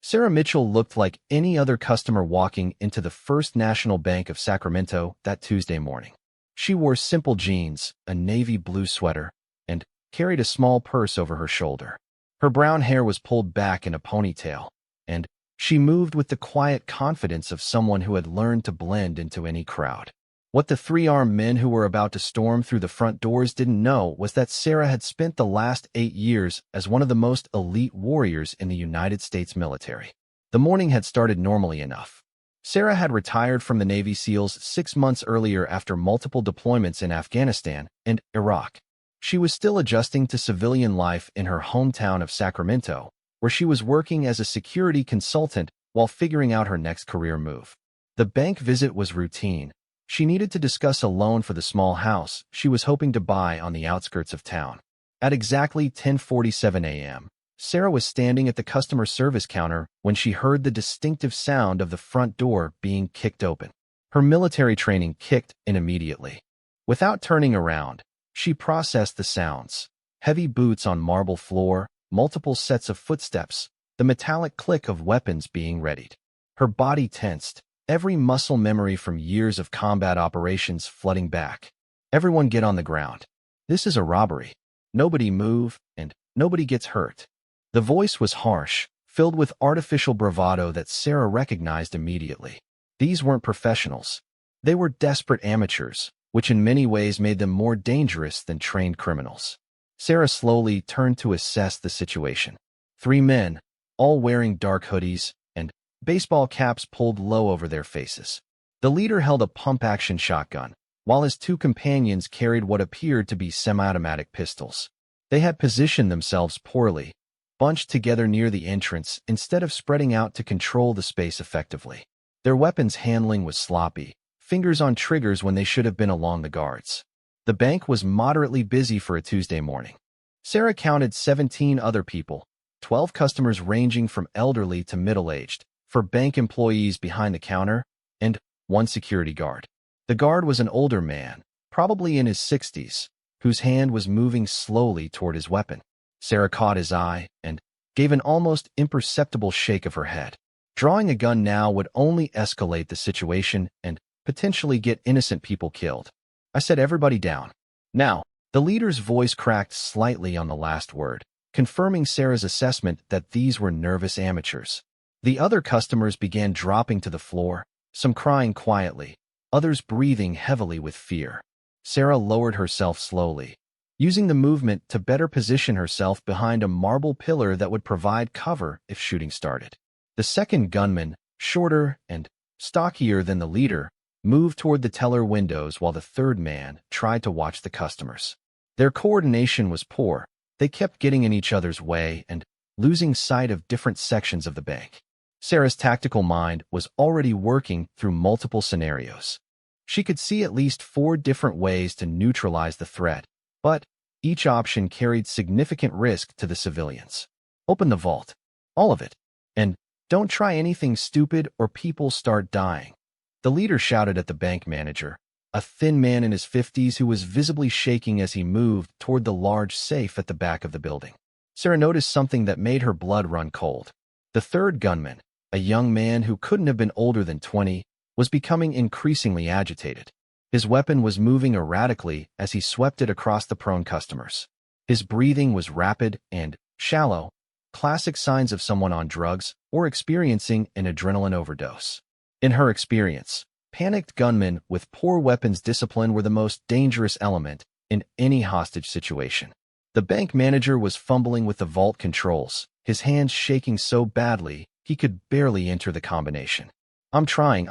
Sarah Mitchell looked like any other customer walking into the First National Bank of Sacramento that Tuesday morning. She wore simple jeans, a navy blue sweater, and carried a small purse over her shoulder. Her brown hair was pulled back in a ponytail, and she moved with the quiet confidence of someone who had learned to blend into any crowd. What the three-armed men who were about to storm through the front doors didn't know was that Sarah had spent the last 8 years as one of the most elite warriors in the United States military. The morning had started normally enough. Sarah had retired from the Navy SEALs 6 months earlier after multiple deployments in Afghanistan and Iraq. She was still adjusting to civilian life in her hometown of Sacramento, where she was working as a security consultant while figuring out her next career move. The bank visit was routine. She needed to discuss a loan for the small house she was hoping to buy on the outskirts of town. At exactly 10:47 a.m., Sarah was standing at the customer service counter when she heard the distinctive sound of the front door being kicked open. Her military training kicked in immediately. Without turning around, she processed the sounds. Heavy boots on marble floor, multiple sets of footsteps, the metallic click of weapons being readied. Her body tensed, every muscle memory from years of combat operations flooding back. Everyone get on the ground. This is a robbery. Nobody move, and nobody gets hurt. The voice was harsh, filled with artificial bravado that Sarah recognized immediately. These weren't professionals. They were desperate amateurs, which in many ways made them more dangerous than trained criminals. Sarah slowly turned to assess the situation. 3 men, all wearing dark hoodies, and baseball caps pulled low over their faces. The leader held a pump-action shotgun, while his 2 companions carried what appeared to be semi-automatic pistols. They had positioned themselves poorly, bunched together near the entrance instead of spreading out to control the space effectively. Their weapons handling was sloppy, fingers on triggers when they should have been along the guards. The bank was moderately busy for a Tuesday morning. Sarah counted 17 other people, 12 customers ranging from elderly to middle-aged, for bank employees behind the counter, and 1 security guard. The guard was an older man, probably in his 60s, whose hand was moving slowly toward his weapon. Sarah caught his eye and gave an almost imperceptible shake of her head. Drawing a gun now would only escalate the situation and potentially get innocent people killed. I said everybody down. Now, the leader's voice cracked slightly on the last word, confirming Sarah's assessment that these were nervous amateurs. The other customers began dropping to the floor, some crying quietly, others breathing heavily with fear. Sarah lowered herself slowly, using the movement to better position herself behind a marble pillar that would provide cover if shooting started. The second gunman, shorter and stockier than the leader, moved toward the teller windows while the third man tried to watch the customers. Their coordination was poor. They kept getting in each other's way and losing sight of different sections of the bank. Sarah's tactical mind was already working through multiple scenarios. She could see at least 4 different ways to neutralize the threat, but each option carried significant risk to the civilians. Open the vault. All of it. And don't try anything stupid or people start dying. The leader shouted at the bank manager, a thin man in his 50s who was visibly shaking as he moved toward the large safe at the back of the building. Sarah noticed something that made her blood run cold. The third gunman, a young man who couldn't have been older than 20, was becoming increasingly agitated. His weapon was moving erratically as he swept it across the prone customers. His breathing was rapid and shallow, classic signs of someone on drugs or experiencing an adrenaline overdose. In her experience, panicked gunmen with poor weapons discipline were the most dangerous element in any hostage situation. The bank manager was fumbling with the vault controls, his hands shaking so badly he could barely enter the combination. I'm trying.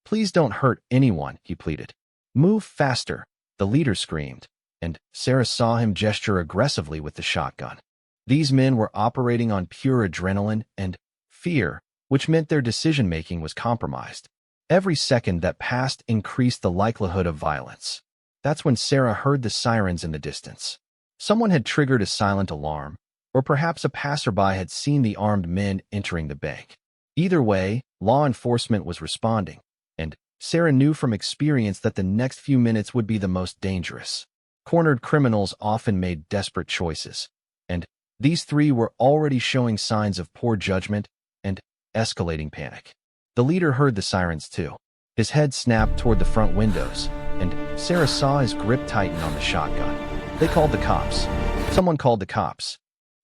Please don't hurt anyone, he pleaded. Move faster, the leader screamed, and Sarah saw him gesture aggressively with the shotgun. These men were operating on pure adrenaline and fear, which meant their decision-making was compromised. Every second that passed increased the likelihood of violence. That's when Sarah heard the sirens in the distance. Someone had triggered a silent alarm, or perhaps a passerby had seen the armed men entering the bank. Either way, law enforcement was responding, and Sarah knew from experience that the next few minutes would be the most dangerous. Cornered criminals often made desperate choices, and these 3 were already showing signs of poor judgment and escalating panic. The leader heard the sirens too. His head snapped toward the front windows, and Sarah saw his grip tighten on the shotgun. They called the cops. Someone called the cops.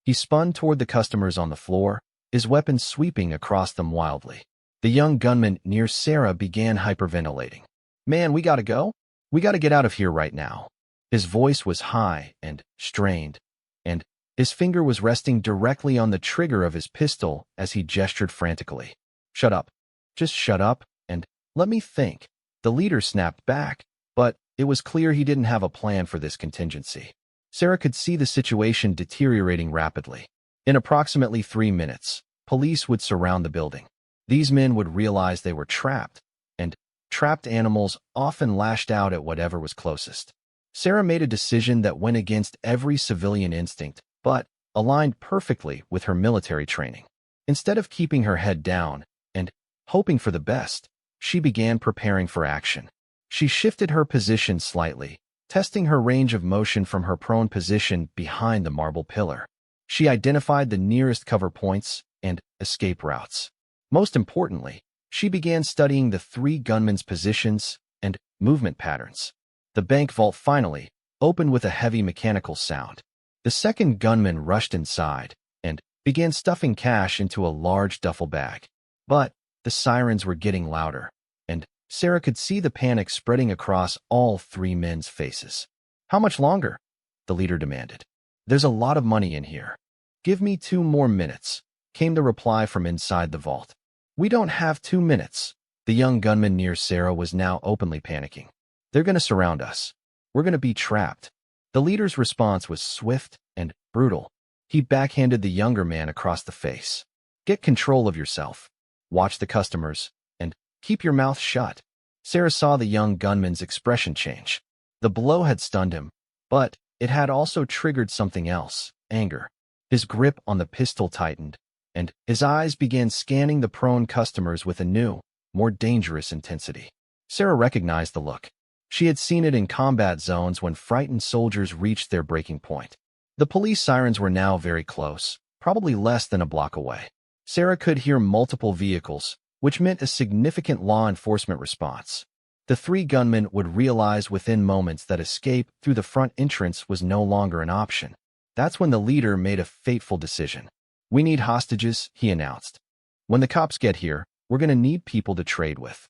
He spun toward the customers on the floor, his weapon sweeping across them wildly. The young gunman near Sarah began hyperventilating. "Man, we gotta go. We gotta get out of here right now." His voice was high and strained, and his finger was resting directly on the trigger of his pistol as he gestured frantically. "Shut up. Just shut up, and let me think." The leader snapped back, but it was clear he didn't have a plan for this contingency. Sarah could see the situation deteriorating rapidly. In approximately 3 minutes, police would surround the building. These men would realize they were trapped, and trapped animals often lashed out at whatever was closest. Sarah made a decision that went against every civilian instinct, but aligned perfectly with her military training. Instead of keeping her head down and hoping for the best, she began preparing for action. She shifted her position slightly, testing her range of motion from her prone position behind the marble pillar. She identified the nearest cover points and escape routes. Most importantly, she began studying the 3 gunmen's positions and movement patterns. The bank vault finally opened with a heavy mechanical sound. The second gunman rushed inside and began stuffing cash into a large duffel bag. But the sirens were getting louder, and Sarah could see the panic spreading across all 3 men's faces. "How much longer?" the leader demanded. "There's a lot of money in here. Give me 2 more minutes," came the reply from inside the vault. "We don't have 2 minutes." The young gunman near Sarah was now openly panicking. "They're going to surround us. We're going to be trapped." The leader's response was swift and brutal. He backhanded the younger man across the face. "Get control of yourself. Watch the customers, and keep your mouth shut." Sarah saw the young gunman's expression change. The blow had stunned him, but it had also triggered something else: anger. His grip on the pistol tightened, and his eyes began scanning the prone customers with a new, more dangerous intensity. Sarah recognized the look. She had seen it in combat zones when frightened soldiers reached their breaking point. The police sirens were now very close, probably less than a block away. Sarah could hear multiple vehicles, which meant a significant law enforcement response. The 3 gunmen would realize within moments that escape through the front entrance was no longer an option. That's when the leader made a fateful decision. "We need hostages," he announced. "When the cops get here, we're going to need people to trade with."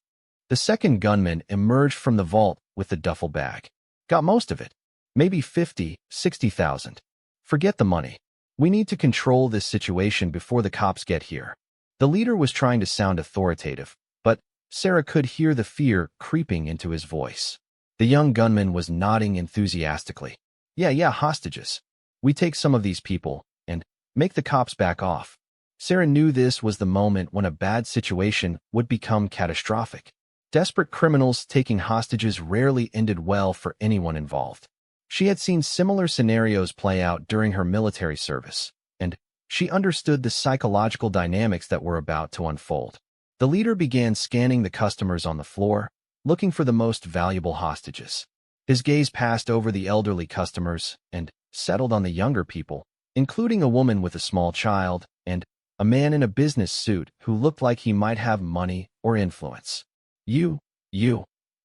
The second gunman emerged from the vault with the duffel bag. "Got most of it. Maybe 50, 60,000. Forget the money. We need to control this situation before the cops get here." The leader was trying to sound authoritative, but Sarah could hear the fear creeping into his voice. The young gunman was nodding enthusiastically. Yeah, hostages. We take some of these people and make the cops back off." Sarah knew this was the moment when a bad situation would become catastrophic. Desperate criminals taking hostages rarely ended well for anyone involved. She had seen similar scenarios play out during her military service, and she understood the psychological dynamics that were about to unfold. The leader began scanning the customers on the floor, looking for the most valuable hostages. His gaze passed over the elderly customers and settled on the younger people, including a woman with a small child and a man in a business suit who looked like he might have money or influence. You,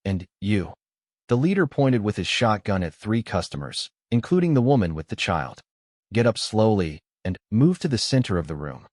and you." The leader pointed with his shotgun at 3 customers, including the woman with the child. "Get up slowly and move to the center of the room."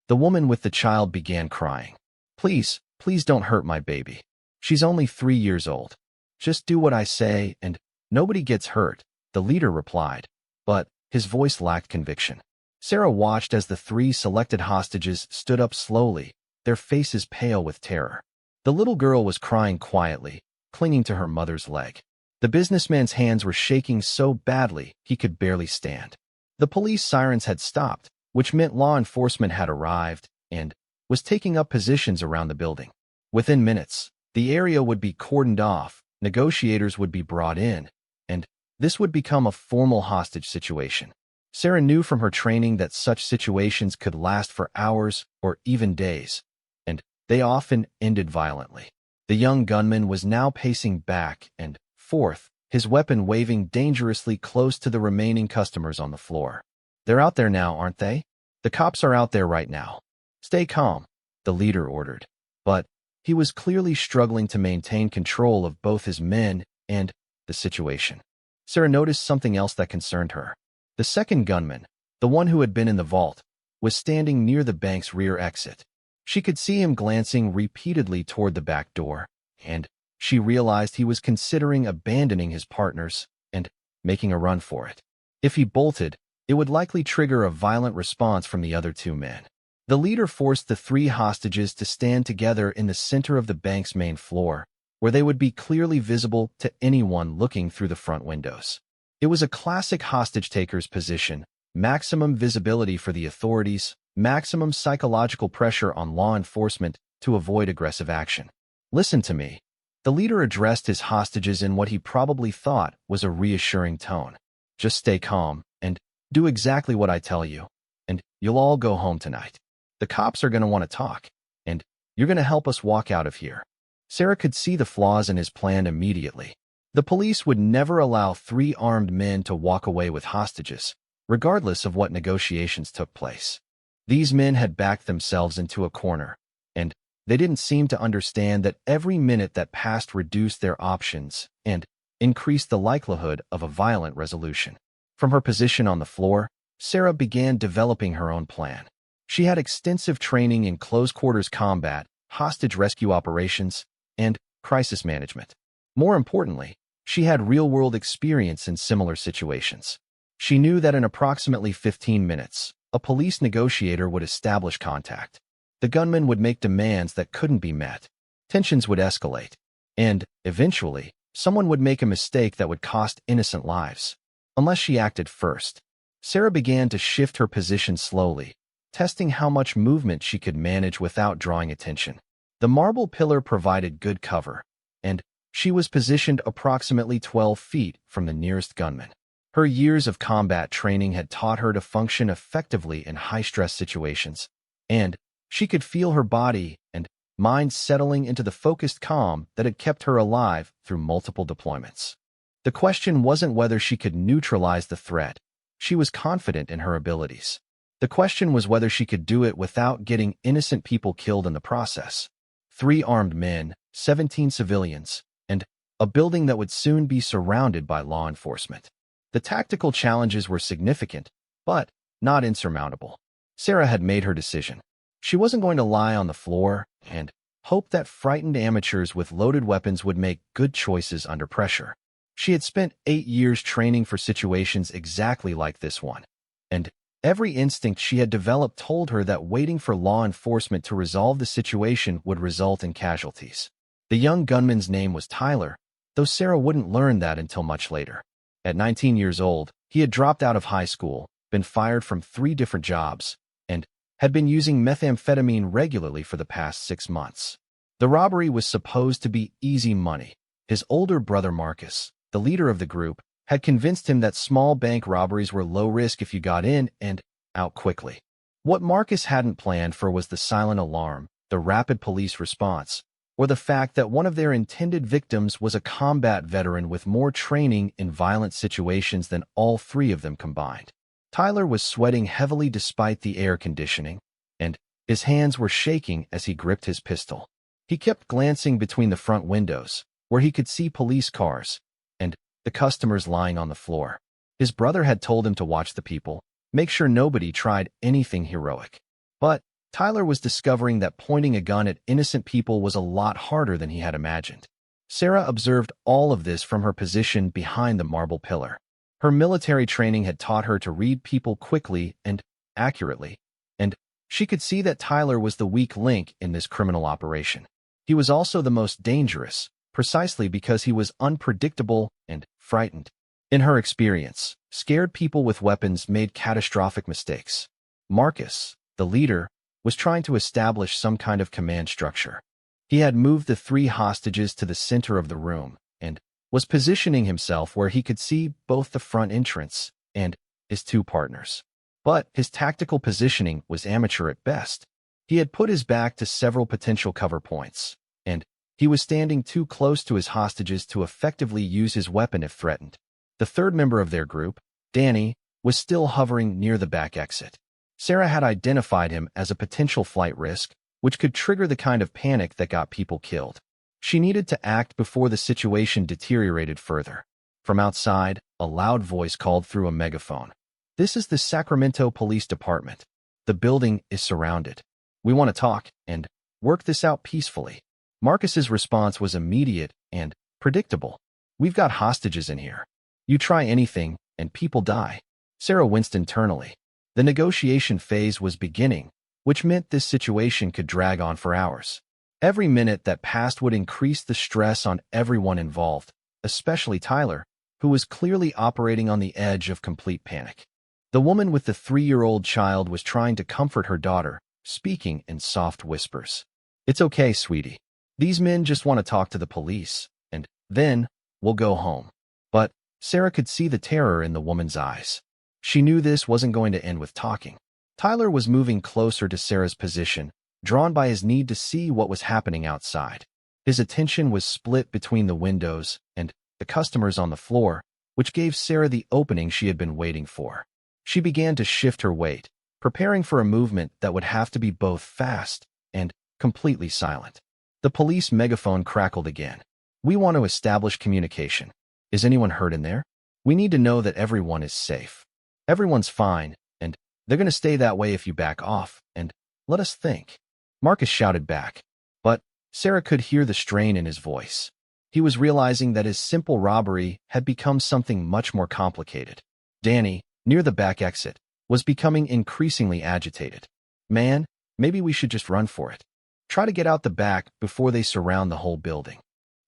The woman with the child began crying. Please don't hurt my baby. She's only 3 years old. Just do what I say and nobody gets hurt," the leader replied, but his voice lacked conviction. Sarah watched as the 3 selected hostages stood up slowly, their faces pale with terror. The little girl was crying quietly, clinging to her mother's leg. The businessman's hands were shaking so badly he could barely stand. The police sirens had stopped, which meant law enforcement had arrived and was taking up positions around the building. Within minutes, the area would be cordoned off, negotiators would be brought in, and this would become a formal hostage situation. Sarah knew from her training that such situations could last for hours or even days, and they often ended violently. The young gunman was now pacing back and forth, his weapon waving dangerously close to the remaining customers on the floor. "They're out there now, aren't they? The cops are out there right now. Stay calm, the leader ordered. But he was clearly struggling to maintain control of both his men and the situation. Sarah noticed something else that concerned her. The second gunman, the one who had been in the vault, was standing near the bank's rear exit. She could see him glancing repeatedly toward the back door, and she realized he was considering abandoning his partners and making a run for it. If he bolted, it would likely trigger a violent response from the other two men. The leader forced the three hostages to stand together in the center of the bank's main floor, where they would be clearly visible to anyone looking through the front windows. It was a classic hostage-taker's position: maximum visibility for the authorities, maximum psychological pressure on law enforcement to avoid aggressive action. "Listen to me." The leader addressed his hostages in what he probably thought was a reassuring tone. "Just stay calm and do exactly what I tell you, and you'll all go home tonight. The cops are going to want to talk, and you're going to help us walk out of here." Sarah could see the flaws in his plan immediately. The police would never allow three armed men to walk away with hostages, regardless of what negotiations took place. These men had backed themselves into a corner, and they didn't seem to understand that every minute that passed reduced their options and increased the likelihood of a violent resolution. From her position on the floor, Sarah began developing her own plan. She had extensive training in close-quarters combat, hostage rescue operations, and crisis management. More importantly, she had real-world experience in similar situations. She knew that in approximately 15 minutes, a police negotiator would establish contact. The gunman would make demands that couldn't be met. Tensions would escalate, and, eventually, someone would make a mistake that would cost innocent lives. Unless she acted first, Sarah began to shift her position slowly, testing how much movement she could manage without drawing attention. The marble pillar provided good cover, and she was positioned approximately 12 feet from the nearest gunman. Her years of combat training had taught her to function effectively in high-stress situations, and she could feel her body and mind settling into the focused calm that had kept her alive through multiple deployments. The question wasn't whether she could neutralize the threat. She was confident in her abilities. The question was whether she could do it without getting innocent people killed in the process. 3 armed men, 17 civilians, and a building that would soon be surrounded by law enforcement. The tactical challenges were significant, but not insurmountable. Sarah had made her decision. She wasn't going to lie on the floor and hope that frightened amateurs with loaded weapons would make good choices under pressure. She had spent 8 years training for situations exactly like this one, and every instinct she had developed told her that waiting for law enforcement to resolve the situation would result in casualties. The young gunman's name was Tyler, though Sarah wouldn't learn that until much later. At 19 years old, he had dropped out of high school, been fired from 3 different jobs, and had been using methamphetamine regularly for the past 6 months. The robbery was supposed to be easy money. His older brother Marcus, the leader of the group, had convinced him that small bank robberies were low risk if you got in and out quickly. What Marcus hadn't planned for was the silent alarm, the rapid police response, or the fact that one of their intended victims was a combat veteran with more training in violent situations than all 3 of them combined. Tyler was sweating heavily despite the air conditioning, and his hands were shaking as he gripped his pistol. He kept glancing between the front windows, where he could see police cars, and the customers lying on the floor. His brother had told him to watch the people, make sure nobody tried anything heroic. But Tyler was discovering that pointing a gun at innocent people was a lot harder than he had imagined. Sarah observed all of this from her position behind the marble pillar. Her military training had taught her to read people quickly and accurately, and she could see that Tyler was the weak link in this criminal operation. He was also the most dangerous, precisely because he was unpredictable and frightened. In her experience, scared people with weapons made catastrophic mistakes. Marcus, the leader, was trying to establish some kind of command structure. He had moved the 3 hostages to the center of the room and was positioning himself where he could see both the front entrance and his 2 partners. But his tactical positioning was amateur at best. He had put his back to several potential cover points, and he was standing too close to his hostages to effectively use his weapon if threatened. The 3rd member of their group, Danny, was still hovering near the back exit. Sarah had identified him as a potential flight risk, which could trigger the kind of panic that got people killed. She needed to act before the situation deteriorated further. From outside, a loud voice called through a megaphone. "This is the Sacramento Police Department. The building is surrounded. We want to talk and work this out peacefully." Marcus's response was immediate and predictable. "We've got hostages in here. You try anything, and people die." Sarah winced internally. The negotiation phase was beginning, which meant this situation could drag on for hours. Every minute that passed would increase the stress on everyone involved, especially Tyler, who was clearly operating on the edge of complete panic. The woman with the 3-year-old child was trying to comfort her daughter, speaking in soft whispers. "It's okay, sweetie. These men just want to talk to the police, and then we'll go home." But Sarah could see the terror in the woman's eyes. She knew this wasn't going to end with talking. Tyler was moving closer to Sarah's position, drawn by his need to see what was happening outside. His attention was split between the windows and the customers on the floor, which gave Sarah the opening she had been waiting for. She began to shift her weight, preparing for a movement that would have to be both fast and completely silent. The police megaphone crackled again. "We want to establish communication. Is anyone hurt in there? We need to know that everyone is safe. Everyone's fine, and they're going to stay that way if you back off, and let us think." Marcus shouted back, but Sarah could hear the strain in his voice. He was realizing that his simple robbery had become something much more complicated. Danny, near the back exit, was becoming increasingly agitated. "Man, maybe we should just run for it. Try to get out the back before they surround the whole building.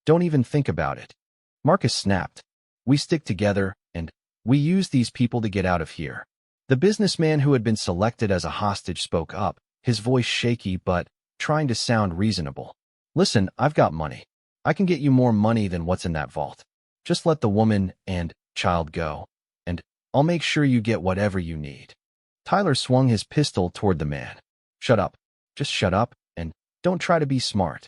Don't even think about it." Marcus snapped. "We stick together, and we use these people to get out of here." The businessman who had been selected as a hostage spoke up, his voice shaky but trying to sound reasonable. "Listen, I've got money. I can get you more money than what's in that vault. Just let the woman and child go, and I'll make sure you get whatever you need." Tyler swung his pistol toward the man. "Shut up. Just shut up, and don't try to be smart."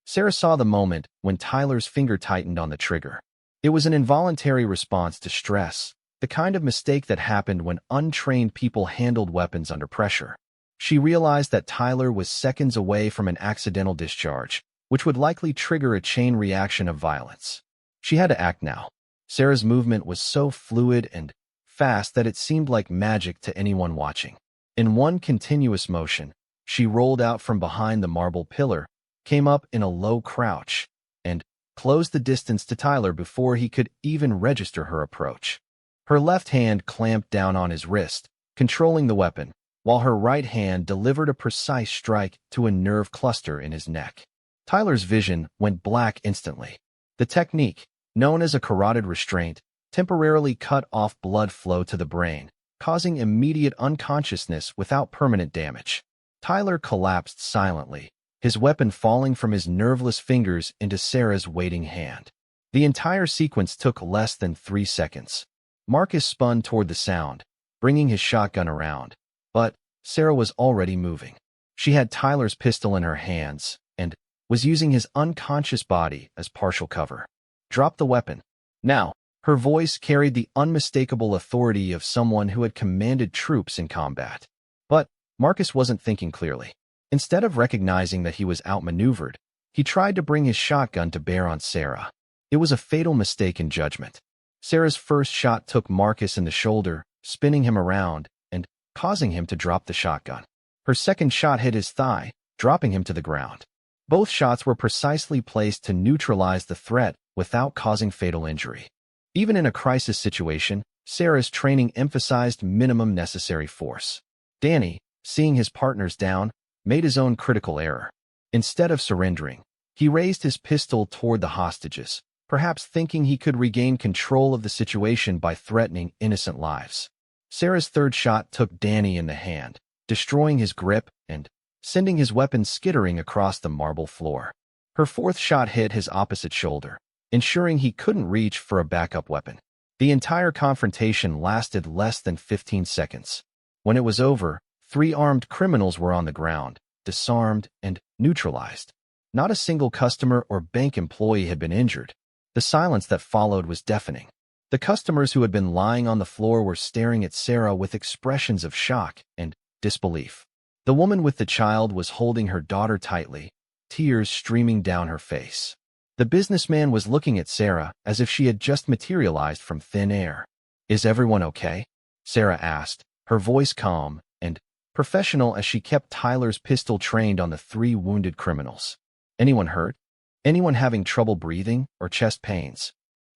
Sarah saw the moment when Tyler's finger tightened on the trigger. It was an involuntary response to stress, the kind of mistake that happened when untrained people handled weapons under pressure. She realized that Tyler was seconds away from an accidental discharge, which would likely trigger a chain reaction of violence. She had to act now. Sarah's movement was so fluid and fast that it seemed like magic to anyone watching. In one continuous motion, she rolled out from behind the marble pillar, came up in a low crouch, and closed the distance to Tyler before he could even register her approach. Her left hand clamped down on his wrist, controlling the weapon, while her right hand delivered a precise strike to a nerve cluster in his neck. Tyler's vision went black instantly. The technique, known as a carotid restraint, temporarily cut off blood flow to the brain, causing immediate unconsciousness without permanent damage. Tyler collapsed silently, his weapon falling from his nerveless fingers into Sarah's waiting hand. The entire sequence took less than 3 seconds. Marcus spun toward the sound, bringing his shotgun around, but Sarah was already moving. She had Tyler's pistol in her hands and was using his unconscious body as partial cover. "Drop the weapon. Now." Her voice carried the unmistakable authority of someone who had commanded troops in combat. But Marcus wasn't thinking clearly. Instead of recognizing that he was outmaneuvered, he tried to bring his shotgun to bear on Sarah. It was a fatal mistake in judgment. Sarah's first shot took Marcus in the shoulder, spinning him around and causing him to drop the shotgun. Her second shot hit his thigh, dropping him to the ground. Both shots were precisely placed to neutralize the threat without causing fatal injury. Even in a crisis situation, Sarah's training emphasized minimum necessary force. Danny, seeing his partners down, made his own critical error. Instead of surrendering, he raised his pistol toward the hostages, perhaps thinking he could regain control of the situation by threatening innocent lives. Sarah's third shot took Danny in the hand, destroying his grip and sending his weapon skittering across the marble floor. Her fourth shot hit his opposite shoulder, ensuring he couldn't reach for a backup weapon. The entire confrontation lasted less than 15 seconds. When it was over, 3 armed criminals were on the ground, disarmed and neutralized. Not a single customer or bank employee had been injured. The silence that followed was deafening. The customers who had been lying on the floor were staring at Sarah with expressions of shock and disbelief. The woman with the child was holding her daughter tightly, tears streaming down her face. The businessman was looking at Sarah as if she had just materialized from thin air. "Is everyone okay?" Sarah asked, her voice calm and professional as she kept Tyler's pistol trained on the 3 wounded criminals. "Anyone hurt? Anyone having trouble breathing or chest pains?"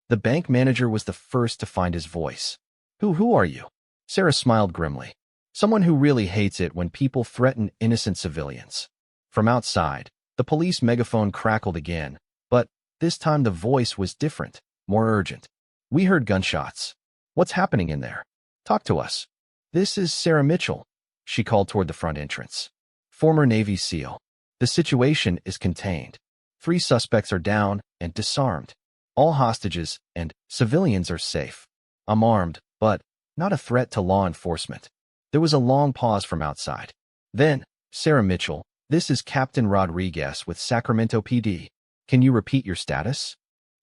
The bank manager was the first to find his voice. Who are you?" Sarah smiled grimly. "Someone who really hates it when people threaten innocent civilians." From outside, the police megaphone crackled again, but this time the voice was different, more urgent. "We heard gunshots. What's happening in there? Talk to us." "This is Sarah Mitchell," she called toward the front entrance. "Former Navy SEAL. The situation is contained. 3 suspects are down and disarmed. All hostages and civilians are safe. I'm armed, but not a threat to law enforcement." There was a long pause from outside. Then, "Sarah Mitchell, this is Captain Rodriguez with Sacramento PD. Can you repeat your status?"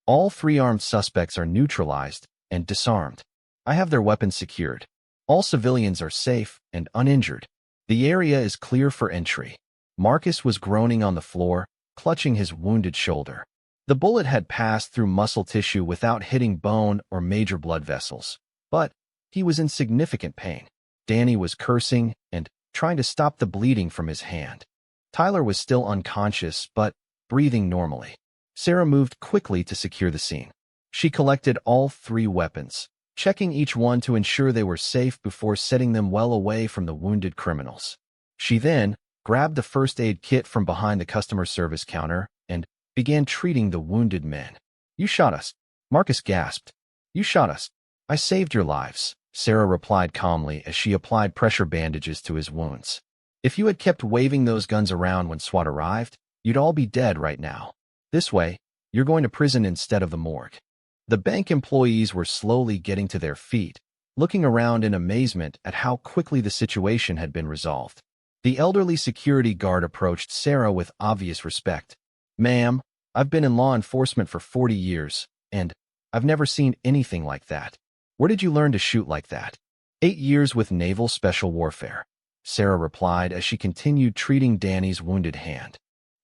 "All 3 armed suspects are neutralized and disarmed. I have their weapons secured. All civilians are safe and uninjured. The area is clear for entry." Marcus was groaning on the floor, clutching his wounded shoulder. The bullet had passed through muscle tissue without hitting bone or major blood vessels, but he was in significant pain. Danny was cursing and trying to stop the bleeding from his hand. Tyler was still unconscious, but breathing normally. Sarah moved quickly to secure the scene. She collected all 3 weapons, checking each one to ensure they were safe before setting them well away from the wounded criminals. She then grabbed the first aid kit from behind the customer service counter and began treating the wounded men. "You shot us," Marcus gasped. "You shot us. I saved your lives," Sarah replied calmly as she applied pressure bandages to his wounds. "If you had kept waving those guns around when SWAT arrived, you'd all be dead right now. This way, you're going to prison instead of the morgue." The bank employees were slowly getting to their feet, looking around in amazement at how quickly the situation had been resolved. The elderly security guard approached Sarah with obvious respect. "Ma'am, I've been in law enforcement for 40 years, and I've never seen anything like that. Where did you learn to shoot like that?" 8 years with Naval Special Warfare," Sarah replied as she continued treating Danny's wounded hand.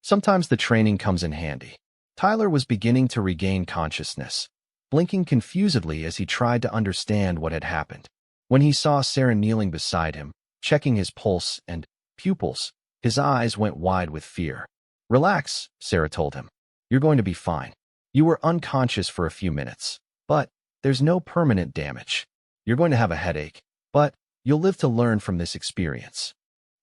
"Sometimes the training comes in handy." Tyler was beginning to regain consciousness, blinking confusedly as he tried to understand what had happened. When he saw Sarah kneeling beside him, checking his pulse and pupils, his eyes went wide with fear. "Relax," Sarah told him. "You're going to be fine. You were unconscious for a few minutes, but there's no permanent damage. You're going to have a headache, but you'll live to learn from this experience."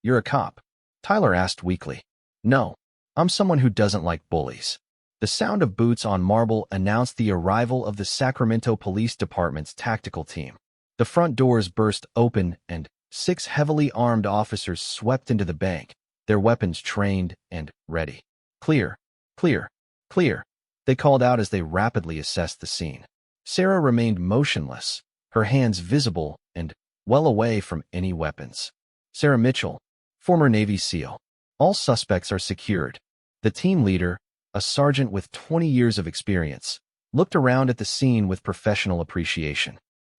"You're a cop?" Tyler asked weakly. "No, I'm someone who doesn't like bullies." The sound of boots on marble announced the arrival of the Sacramento Police Department's tactical team. The front doors burst open and 6 heavily armed officers swept into the bank, their weapons trained and ready. "Clear, clear, clear," they called out as they rapidly assessed the scene. Sarah remained motionless, her hands visible and well away from any weapons. "Sarah Mitchell, former Navy SEAL. All suspects are secured." The team leader, a sergeant with 20 years of experience, looked around at the scene with professional appreciation.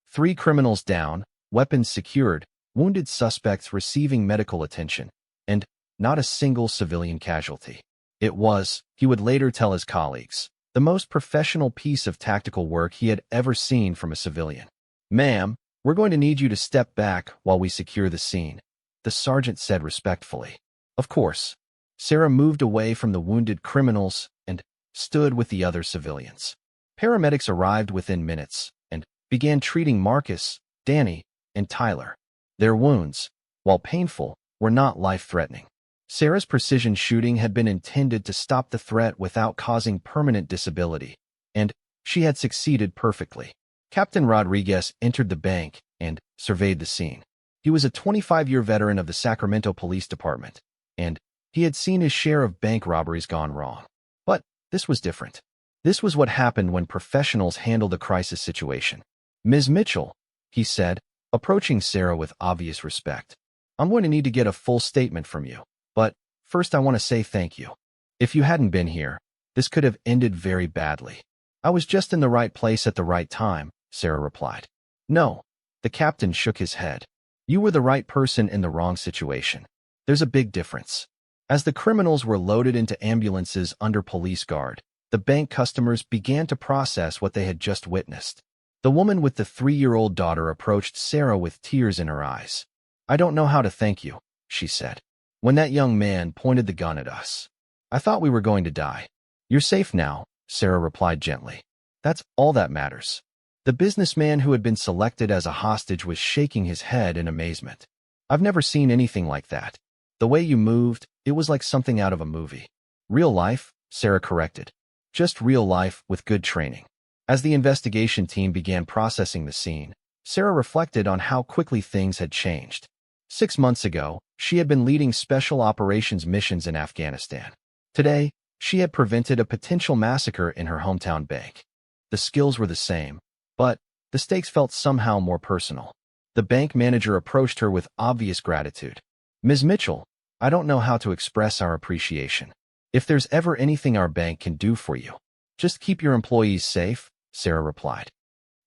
3 criminals down, weapons secured, wounded suspects receiving medical attention, and not a single civilian casualty. It was, he would later tell his colleagues, the most professional piece of tactical work he had ever seen from a civilian. "Ma'am, we're going to need you to step back while we secure the scene," the sergeant said respectfully. Of course. Sarah moved away from the wounded criminals and stood with the other civilians. Paramedics arrived within minutes and began treating Marcus, Danny, and Tyler. Their wounds, while painful, were not life-threatening. Sarah's precision shooting had been intended to stop the threat without causing permanent disability, and she had succeeded perfectly. Captain Rodriguez entered the bank and surveyed the scene. He was a 25-year veteran of the Sacramento Police Department, and he had seen his share of bank robberies gone wrong. But this was different. This was what happened when professionals handled a crisis situation. "Ms. Mitchell," he said, approaching Sarah with obvious respect, "I'm going to need to get a full statement from you. But first I want to say thank you. If you hadn't been here, this could have ended very badly." "I was just in the right place at the right time," Sarah replied. "No." The captain shook his head. You were the right person in the wrong situation. There's a big difference. As the criminals were loaded into ambulances under police guard, the bank customers began to process what they had just witnessed. The woman with the 3-year-old daughter approached Sarah with tears in her eyes. "I don't know how to thank you," she said, "when that young man pointed the gun at us. I thought we were going to die." "You're safe now," Sarah replied gently. "That's all that matters." The businessman who had been selected as a hostage was shaking his head in amazement. "I've never seen anything like that. The way you moved, it was like something out of a movie." "Real life," Sarah corrected. "Just real life with good training." As the investigation team began processing the scene, Sarah reflected on how quickly things had changed. 6 months ago, she had been leading special operations missions in Afghanistan. Today, she had prevented a potential massacre in her hometown bank. The skills were the same, but the stakes felt somehow more personal. The bank manager approached her with obvious gratitude. "Ms. Mitchell, I don't know how to express our appreciation. If there's ever anything our bank can do for you, just keep your employees safe," Sarah replied.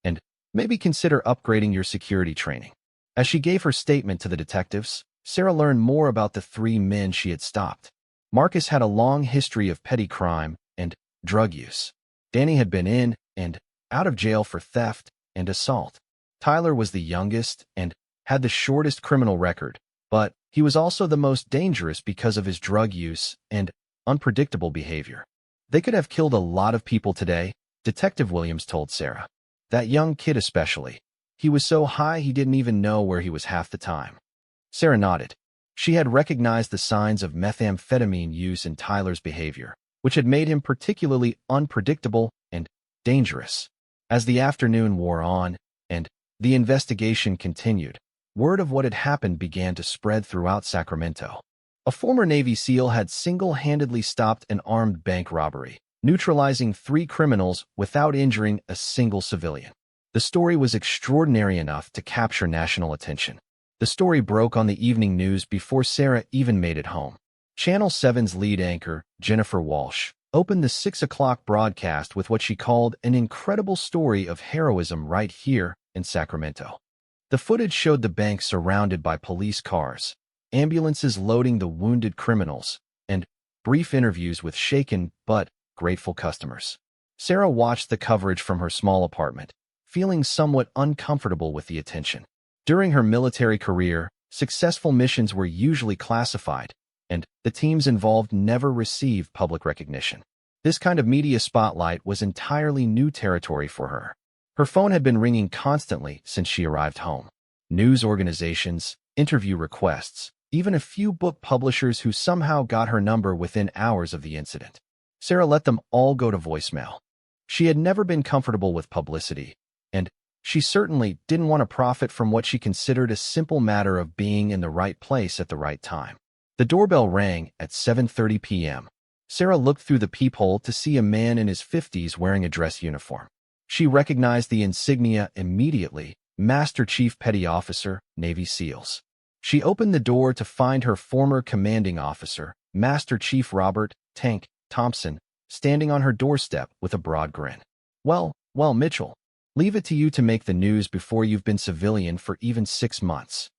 "And maybe consider upgrading your security training." As she gave her statement to the detectives, Sarah learned more about the 3 men she had stopped. Marcus had a long history of petty crime and drug use. Danny had been in and out of jail for theft and assault. Tyler was the youngest and had the shortest criminal record, but he was also the most dangerous because of his drug use and unpredictable behavior. "They could have killed a lot of people today," Detective Williams told Sarah. "That young kid especially. He was so high he didn't even know where he was half the time." Sarah nodded. She had recognized the signs of methamphetamine use in Tyler's behavior, which had made him particularly unpredictable and dangerous. As the afternoon wore on and the investigation continued, word of what had happened began to spread throughout Sacramento. A former Navy SEAL had single-handedly stopped an armed bank robbery, neutralizing 3 criminals without injuring a single civilian. The story was extraordinary enough to capture national attention. The story broke on the evening news before Sarah even made it home. Channel 7's lead anchor, Jennifer Walsh, opened the 6 o'clock broadcast with what she called an incredible story of heroism right here in Sacramento. The footage showed the bank surrounded by police cars, ambulances loading the wounded criminals, and brief interviews with shaken but grateful customers. Sarah watched the coverage from her small apartment, feeling somewhat uncomfortable with the attention. During her military career, successful missions were usually classified, and the teams involved never received public recognition. This kind of media spotlight was entirely new territory for her. Her phone had been ringing constantly since she arrived home. News organizations, interview requests, even a few book publishers who somehow got her number within hours of the incident. Sarah let them all go to voicemail. She had never been comfortable with publicity, and she certainly didn't want to profit from what she considered a simple matter of being in the right place at the right time. The doorbell rang at 7:30 p.m. Sarah looked through the peephole to see a man in his 50s wearing a dress uniform. She recognized the insignia immediately, Master Chief Petty Officer, Navy SEALs. She opened the door to find her former commanding officer, Master Chief Robert "Tank" Thompson, standing on her doorstep with a broad grin. Well, Mitchell, leave it to you to make the news before you've been civilian for even 6 months."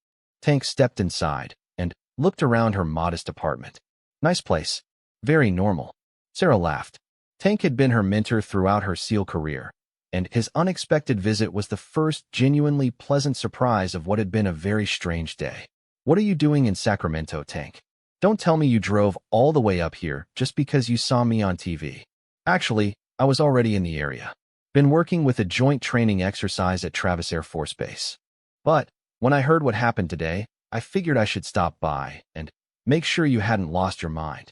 Tank stepped inside and looked around her modest apartment. "Nice place. Very normal." Sarah laughed. Tank had been her mentor throughout her SEAL career, and his unexpected visit was the first genuinely pleasant surprise of what had been a very strange day. "What are you doing in Sacramento, Tank? Don't tell me you drove all the way up here just because you saw me on TV." "Actually, I was already in the area. Been working with a joint training exercise at Travis Air Force Base. But when I heard what happened today, I figured I should stop by and make sure you hadn't lost your mind."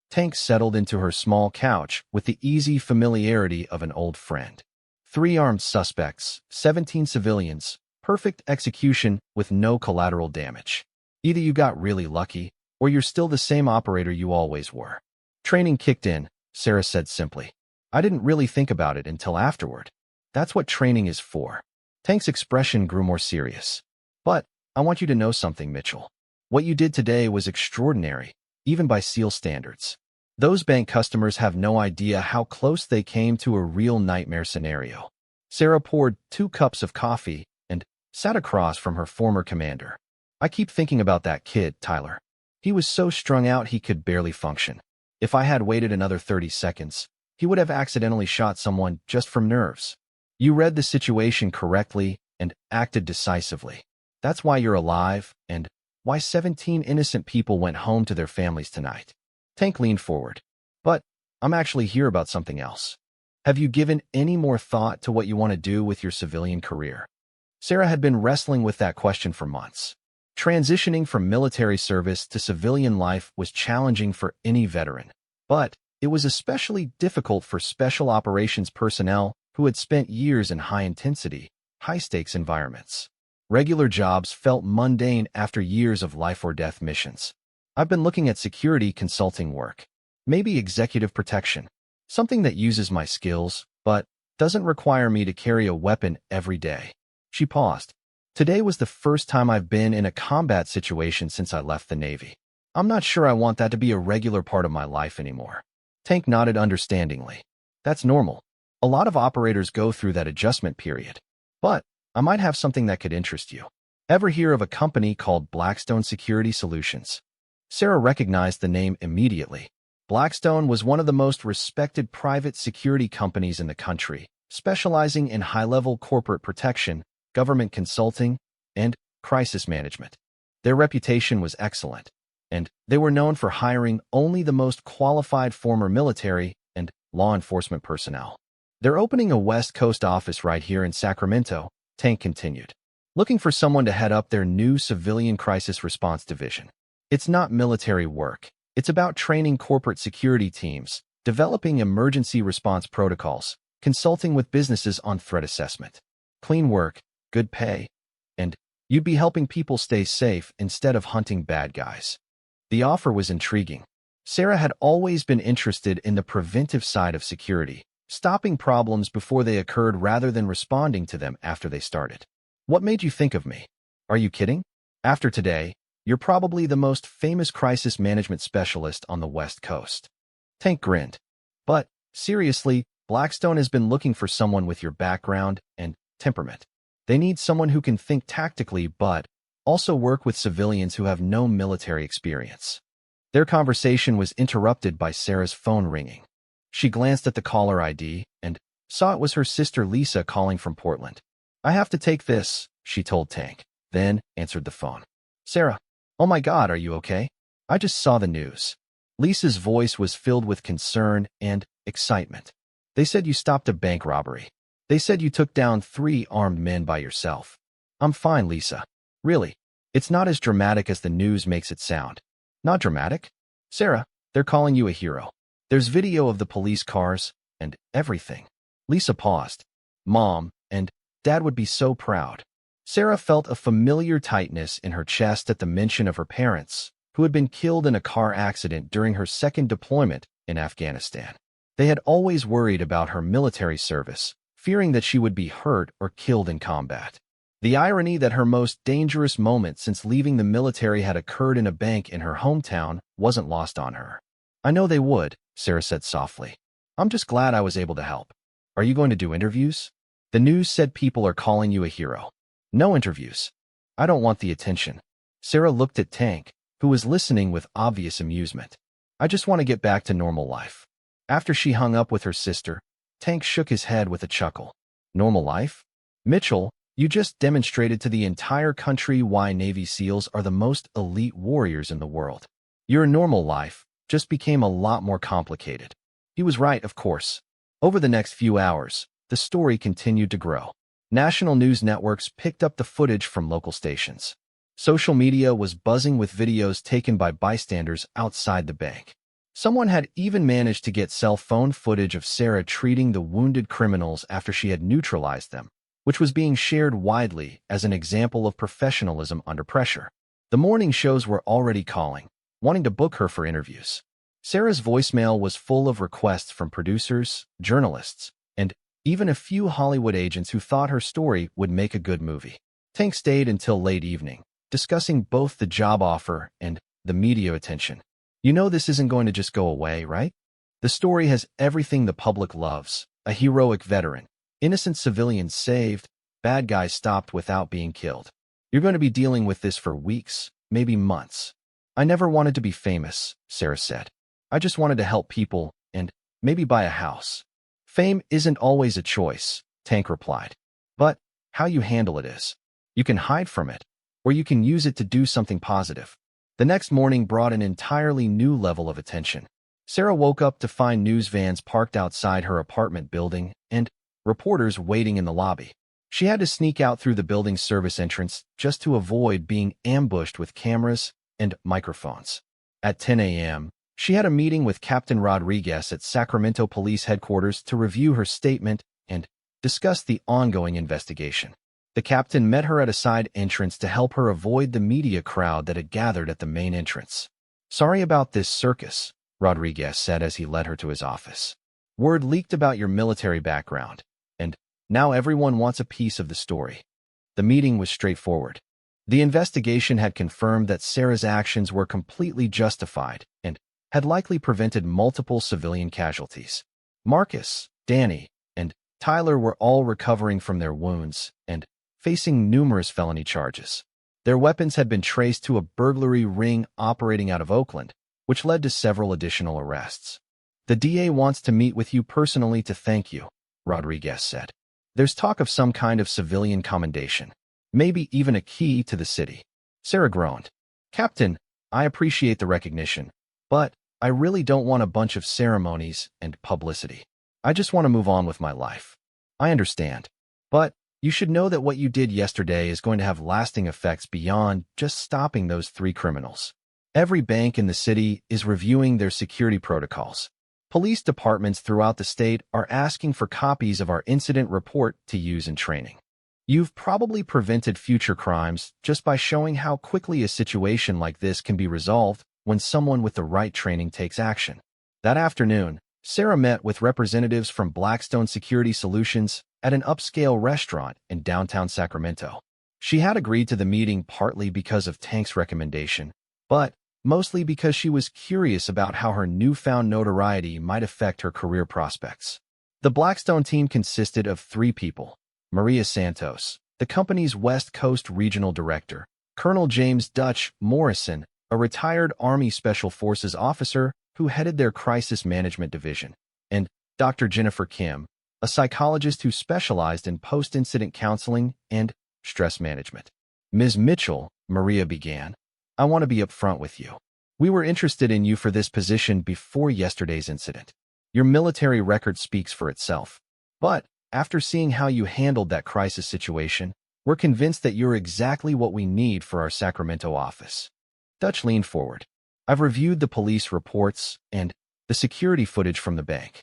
Tank settled into her small couch with the easy familiarity of an old friend. 3 armed suspects, 17 civilians, perfect execution with no collateral damage. Either you got really lucky, or you're still the same operator you always were. "Training kicked in," Sarah said simply. "I didn't really think about it until afterward. That's what training is for." Tank's expression grew more serious. "But I want you to know something, Mitchell. What you did today was extraordinary, even by SEAL standards. Those bank customers have no idea how close they came to a real nightmare scenario." Sarah poured 2 cups of coffee and sat across from her former commander. I keep thinking about that kid, Tyler. He was so strung out he could barely function. If I had waited another 30 seconds, he would have accidentally shot someone just from nerves. You read the situation correctly and acted decisively. That's why you're alive and why 17 innocent people went home to their families tonight. Tank leaned forward. But I'm actually here about something else. Have you given any more thought to what you want to do with your civilian career? Sarah had been wrestling with that question for months. Transitioning from military service to civilian life was challenging for any veteran, but it was especially difficult for special operations personnel who had spent years in high-intensity, high-stakes environments. Regular jobs felt mundane after years of life-or-death missions. I've been looking at security consulting work, maybe executive protection, something that uses my skills, but doesn't require me to carry a weapon every day. She paused. Today was the first time I've been in a combat situation since I left the Navy. I'm not sure I want that to be a regular part of my life anymore. Tank nodded understandingly. That's normal. A lot of operators go through that adjustment period. But I might have something that could interest you. Ever hear of a company called Blackstone Security Solutions? Sarah recognized the name immediately. Blackstone was one of the most respected private security companies in the country, specializing in high-level corporate protection, government consulting, and crisis management. Their reputation was excellent, and they were known for hiring only the most qualified former military and law enforcement personnel. They're opening a West Coast office right here in Sacramento, Tank continued, looking for someone to head up their new civilian crisis response division. It's not military work. It's about training corporate security teams, developing emergency response protocols, consulting with businesses on threat assessment. Clean work, good pay, and you'd be helping people stay safe instead of hunting bad guys. The offer was intriguing. Sarah had always been interested in the preventive side of security, stopping problems before they occurred rather than responding to them after they started. What made you think of me? Are you kidding? After today, you're probably the most famous crisis management specialist on the West Coast. Tank grinned. But, seriously, Blackstone has been looking for someone with your background and temperament. They need someone who can think tactically but also work with civilians who have no military experience. Their conversation was interrupted by Sarah's phone ringing. She glanced at the caller ID and saw it was her sister Lisa calling from Portland. I have to take this, she told Tank, then answered the phone. Sarah, oh my God, are you okay? I just saw the news. Lisa's voice was filled with concern and excitement. They said you stopped a bank robbery. They said you took down 3 armed men by yourself. I'm fine, Lisa. Really, it's not as dramatic as the news makes it sound. Not dramatic? Sarah, they're calling you a hero. There's video of the police cars and everything. Lisa paused. Mom and Dad would be so proud. Sarah felt a familiar tightness in her chest at the mention of her parents, who had been killed in a car accident during her second deployment in Afghanistan. They had always worried about her military service, fearing that she would be hurt or killed in combat. The irony that her most dangerous moment since leaving the military had occurred in a bank in her hometown wasn't lost on her. I know they would, Sarah said softly. I'm just glad I was able to help. Are you going to do interviews? The news said people are calling you a hero. No interviews. I don't want the attention. Sarah looked at Tank, who was listening with obvious amusement. I just want to get back to normal life. After she hung up with her sister, Tank shook his head with a chuckle. Normal life? Mitchell, you just demonstrated to the entire country why Navy SEALs are the most elite warriors in the world. Your normal life just became a lot more complicated. He was right, of course. Over the next few hours, the story continued to grow. National news networks picked up the footage from local stations. Social media was buzzing with videos taken by bystanders outside the bank. Someone had even managed to get cell phone footage of Sarah treating the wounded criminals after she had neutralized them, which was being shared widely as an example of professionalism under pressure. The morning shows were already calling, wanting to book her for interviews. Sarah's voicemail was full of requests from producers, journalists, and even a few Hollywood agents who thought her story would make a good movie. Tank stayed until late evening, discussing both the job offer and the media attention. You know this isn't going to just go away, right? The story has everything the public loves: a heroic veteran, innocent civilians saved, bad guys stopped without being killed. You're going to be dealing with this for weeks, maybe months. I never wanted to be famous, Sarah said. I just wanted to help people and maybe buy a house. Fame isn't always a choice, Tank replied. But how you handle it is. You can hide from it, or you can use it to do something positive. The next morning brought an entirely new level of attention. Sarah woke up to find news vans parked outside her apartment building and reporters waiting in the lobby. She had to sneak out through the building's service entrance just to avoid being ambushed with cameras and microphones. At 10 a.m., she had a meeting with Captain Rodriguez at Sacramento Police Headquarters to review her statement and discuss the ongoing investigation. The captain met her at a side entrance to help her avoid the media crowd that had gathered at the main entrance. Sorry about this circus, Rodriguez said as he led her to his office. Word leaked about your military background, and now everyone wants a piece of the story. The meeting was straightforward. The investigation had confirmed that Sarah's actions were completely justified and had likely prevented multiple civilian casualties. Marcus, Danny, and Tyler were all recovering from their wounds and facing numerous felony charges. Their weapons had been traced to a burglary ring operating out of Oakland, which led to several additional arrests. The DA wants to meet with you personally to thank you, Rodriguez said. There's talk of some kind of civilian commendation, maybe even a key to the city. Sarah groaned. Captain, I appreciate the recognition, but I really don't want a bunch of ceremonies and publicity. I just want to move on with my life. I understand. But you should know that what you did yesterday is going to have lasting effects beyond just stopping those 3 criminals. Every bank in the city is reviewing their security protocols. Police departments throughout the state are asking for copies of our incident report to use in training. You've probably prevented future crimes just by showing how quickly a situation like this can be resolved when someone with the right training takes action. That afternoon, Sarah met with representatives from Blackstone Security Solutions at an upscale restaurant in downtown Sacramento. She had agreed to the meeting partly because of Tank's recommendation, but mostly because she was curious about how her newfound notoriety might affect her career prospects. The Blackstone team consisted of 3 people: Maria Santos, the company's West Coast Regional Director; Colonel James Dutch Morrison, a retired Army Special Forces officer who headed their Crisis Management Division; and Dr. Jennifer Kim, a psychologist who specialized in post-incident counseling and stress management. Ms. Mitchell, Maria began, I want to be upfront with you. We were interested in you for this position before yesterday's incident. Your military record speaks for itself. But after seeing how you handled that crisis situation, we're convinced that you're exactly what we need for our Sacramento office. Dutch leaned forward. I've reviewed the police reports and the security footage from the bank.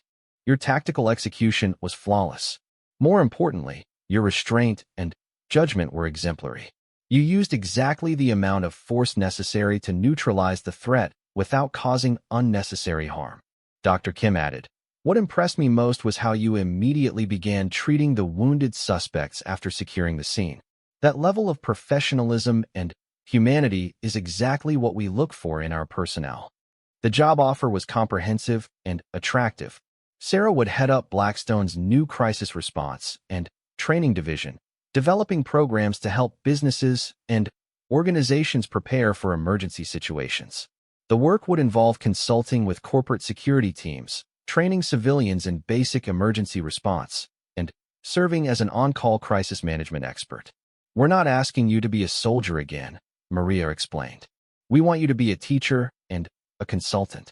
Your tactical execution was flawless. More importantly, your restraint and judgment were exemplary. You used exactly the amount of force necessary to neutralize the threat without causing unnecessary harm. Dr. Kim added, what impressed me most was how you immediately began treating the wounded suspects after securing the scene. That level of professionalism and humanity is exactly what we look for in our personnel. The job offer was comprehensive and attractive. Sarah would head up Blackstone's new crisis response and training division, developing programs to help businesses and organizations prepare for emergency situations. The work would involve consulting with corporate security teams, training civilians in basic emergency response, and serving as an on-call crisis management expert. We're not asking you to be a soldier again, Maria explained. We want you to be a teacher and a consultant.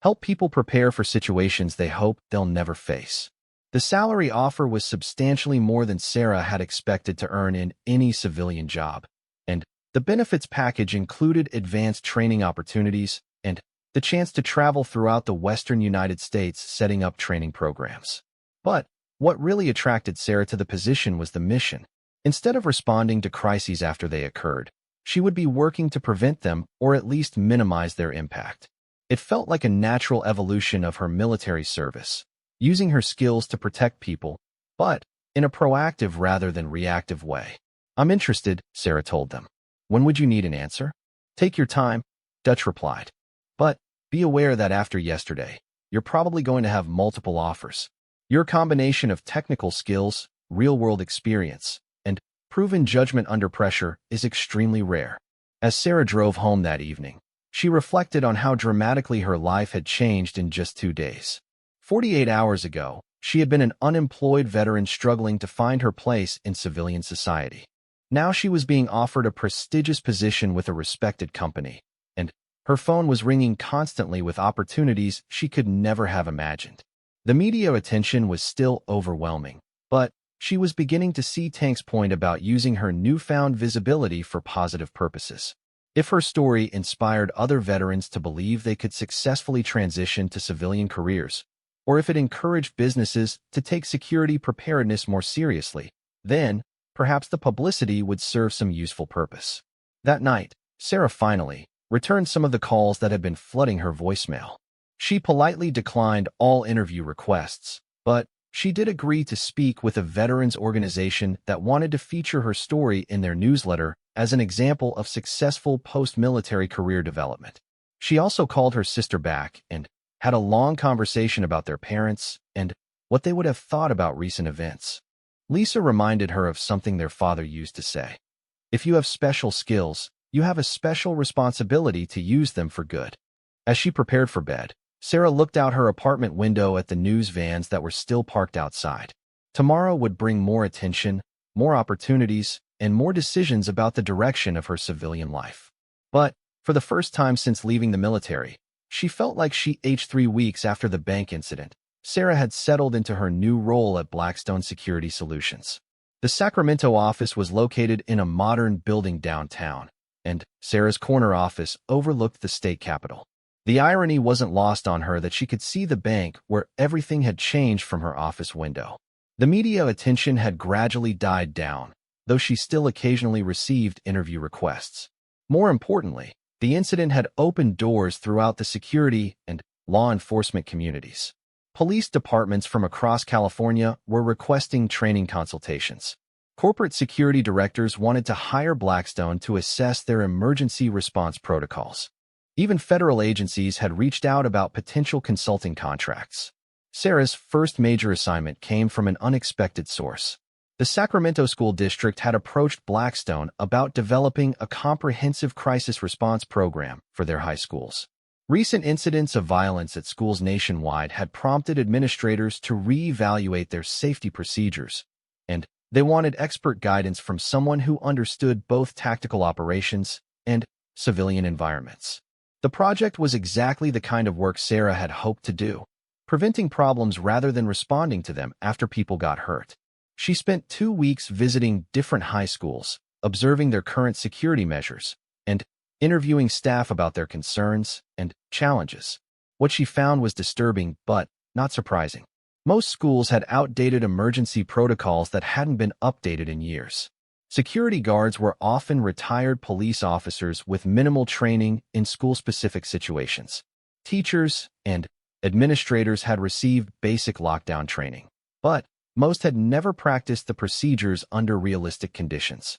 Help people prepare for situations they hope they'll never face. The salary offer was substantially more than Sarah had expected to earn in any civilian job, and the benefits package included advanced training opportunities and the chance to travel throughout the western United States setting up training programs. But what really attracted Sarah to the position was the mission. Instead of responding to crises after they occurred, she would be working to prevent them or at least minimize their impact. It felt like a natural evolution of her military service, using her skills to protect people, but in a proactive rather than reactive way. I'm interested, Sarah told them. When would you need an answer? Take your time, Dutch replied. But be aware that after yesterday, you're probably going to have multiple offers. Your combination of technical skills, real-world experience, and proven judgment under pressure is extremely rare. As Sarah drove home that evening, she reflected on how dramatically her life had changed in just 2 days. 48 hours ago, she had been an unemployed veteran struggling to find her place in civilian society. Now she was being offered a prestigious position with a respected company, and her phone was ringing constantly with opportunities she could never have imagined. The media attention was still overwhelming, but she was beginning to see Tank's point about using her newfound visibility for positive purposes. If her story inspired other veterans to believe they could successfully transition to civilian careers, or if it encouraged businesses to take security preparedness more seriously, then perhaps the publicity would serve some useful purpose. That night, Sarah finally returned some of the calls that had been flooding her voicemail. She politely declined all interview requests, but she did agree to speak with a veterans organization that wanted to feature her story in their newsletter as an example of successful post-military career development. She also called her sister back and had a long conversation about their parents and what they would have thought about recent events. Lisa reminded her of something their father used to say. If you have special skills, you have a special responsibility to use them for good. As she prepared for bed, Sarah looked out her apartment window at the news vans that were still parked outside. Tomorrow would bring more attention, more opportunities, and more decisions about the direction of her civilian life. But, for the first time since leaving the military, she felt like she aged 3 weeks after the bank incident. Sarah had settled into her new role at Blackstone Security Solutions. The Sacramento office was located in a modern building downtown, and Sarah's corner office overlooked the state capitol. The irony wasn't lost on her that she could see the bank where everything had changed from her office window. The media attention had gradually died down, though she still occasionally received interview requests. More importantly, the incident had opened doors throughout the security and law enforcement communities. Police departments from across California were requesting training consultations. Corporate security directors wanted to hire Blackstone to assess their emergency response protocols. Even federal agencies had reached out about potential consulting contracts. Sarah's first major assignment came from an unexpected source. The Sacramento School District had approached Blackstone about developing a comprehensive crisis response program for their high schools. Recent incidents of violence at schools nationwide had prompted administrators to reevaluate their safety procedures, and they wanted expert guidance from someone who understood both tactical operations and civilian environments. The project was exactly the kind of work Sarah had hoped to do, preventing problems rather than responding to them after people got hurt. She spent 2 weeks visiting different high schools, observing their current security measures, and interviewing staff about their concerns and challenges. What she found was disturbing but not surprising. Most schools had outdated emergency protocols that hadn't been updated in years. Security guards were often retired police officers with minimal training in school-specific situations. Teachers and administrators had received basic lockdown training, but most had never practiced the procedures under realistic conditions.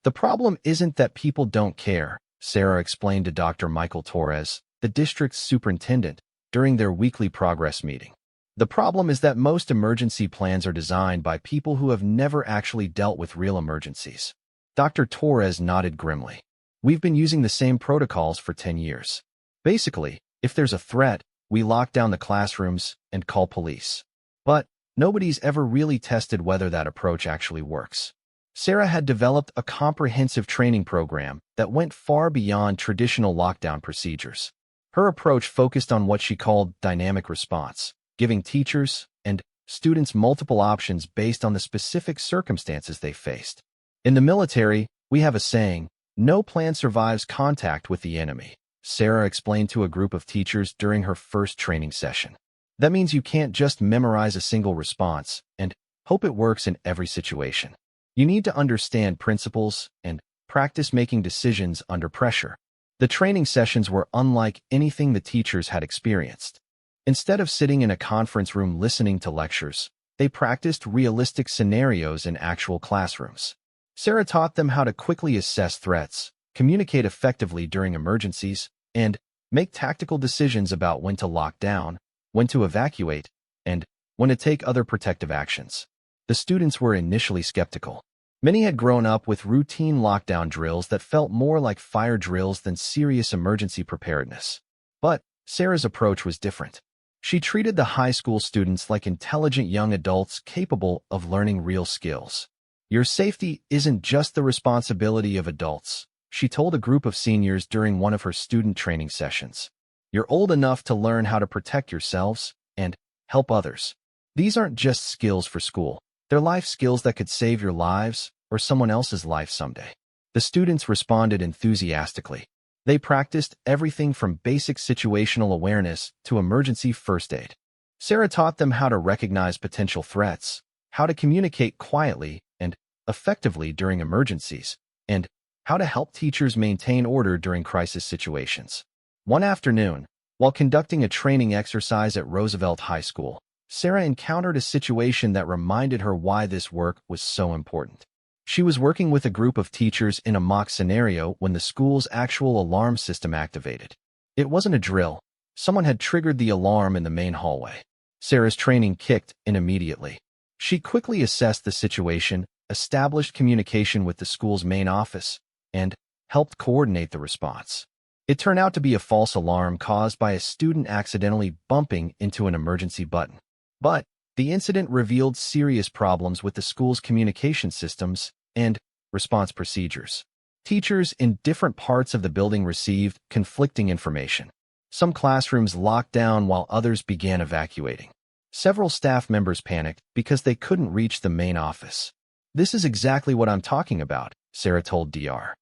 The problem isn't that people don't care, Sarah explained to Dr. Michael Torres, the district's superintendent, during their weekly progress meeting. The problem is that most emergency plans are designed by people who have never actually dealt with real emergencies. Dr. Torres nodded grimly. We've been using the same protocols for 10 years. Basically, if there's a threat, we lock down the classrooms and call police. But nobody's ever really tested whether that approach actually works. Sarah had developed a comprehensive training program that went far beyond traditional lockdown procedures. Her approach focused on what she called dynamic response, giving teachers and students multiple options based on the specific circumstances they faced. In the military, we have a saying, "No plan survives contact with the enemy," Sarah explained to a group of teachers during her first training session. That means you can't just memorize a single response and hope it works in every situation. You need to understand principles and practice making decisions under pressure. The training sessions were unlike anything the teachers had experienced. Instead of sitting in a conference room listening to lectures, they practiced realistic scenarios in actual classrooms. Sarah taught them how to quickly assess threats, communicate effectively during emergencies, and make tactical decisions about when to lock down, when to evacuate, and when to take other protective actions. The students were initially skeptical. Many had grown up with routine lockdown drills that felt more like fire drills than serious emergency preparedness. But Sarah's approach was different. She treated the high school students like intelligent young adults capable of learning real skills. Your safety isn't just the responsibility of adults, she told a group of seniors during one of her student training sessions. You're old enough to learn how to protect yourselves and help others. These aren't just skills for school. They're life skills that could save your lives or someone else's life someday. The students responded enthusiastically. They practiced everything from basic situational awareness to emergency first aid. Sarah taught them how to recognize potential threats, how to communicate quietly and effectively during emergencies, and how to help teachers maintain order during crisis situations. One afternoon, while conducting a training exercise at Roosevelt High School, Sarah encountered a situation that reminded her why this work was so important. She was working with a group of teachers in a mock scenario when the school's actual alarm system activated. It wasn't a drill. Someone had triggered the alarm in the main hallway. Sarah's training kicked in immediately. She quickly assessed the situation, established communication with the school's main office, and helped coordinate the response. It turned out to be a false alarm caused by a student accidentally bumping into an emergency button. But the incident revealed serious problems with the school's communication systems and response procedures. Teachers in different parts of the building received conflicting information. Some classrooms locked down while others began evacuating. Several staff members panicked because they couldn't reach the main office. This is exactly what I'm talking about, Sarah told Dr.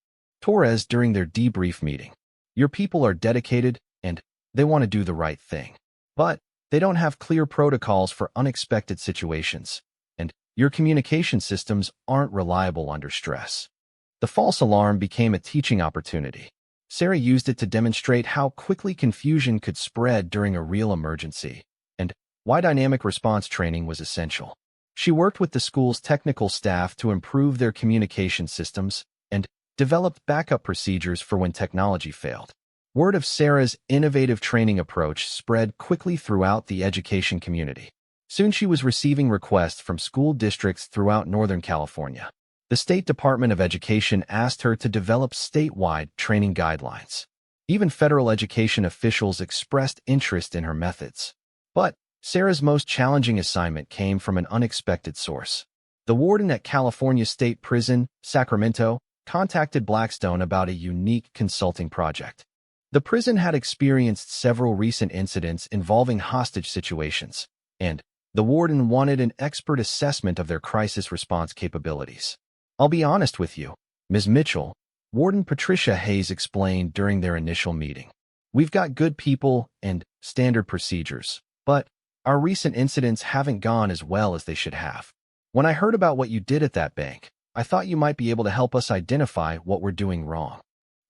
Torres during their debrief meeting. Your people are dedicated and they want to do the right thing. But they don't have clear protocols for unexpected situations, and your communication systems aren't reliable under stress. The false alarm became a teaching opportunity. Sarah used it to demonstrate how quickly confusion could spread during a real emergency, and why dynamic response training was essential. She worked with the school's technical staff to improve their communication systems and developed backup procedures for when technology failed. Word of Sarah's innovative training approach spread quickly throughout the education community. Soon she was receiving requests from school districts throughout Northern California. The State Department of Education asked her to develop statewide training guidelines. Even federal education officials expressed interest in her methods. But Sarah's most challenging assignment came from an unexpected source. The warden at California State Prison, Sacramento, contacted Blackstone about a unique consulting project. The prison had experienced several recent incidents involving hostage situations, and the warden wanted an expert assessment of their crisis response capabilities. I'll be honest with you, Ms. Mitchell, Warden Patricia Hayes explained during their initial meeting. We've got good people and standard procedures, but our recent incidents haven't gone as well as they should have. When I heard about what you did at that bank, I thought you might be able to help us identify what we're doing wrong.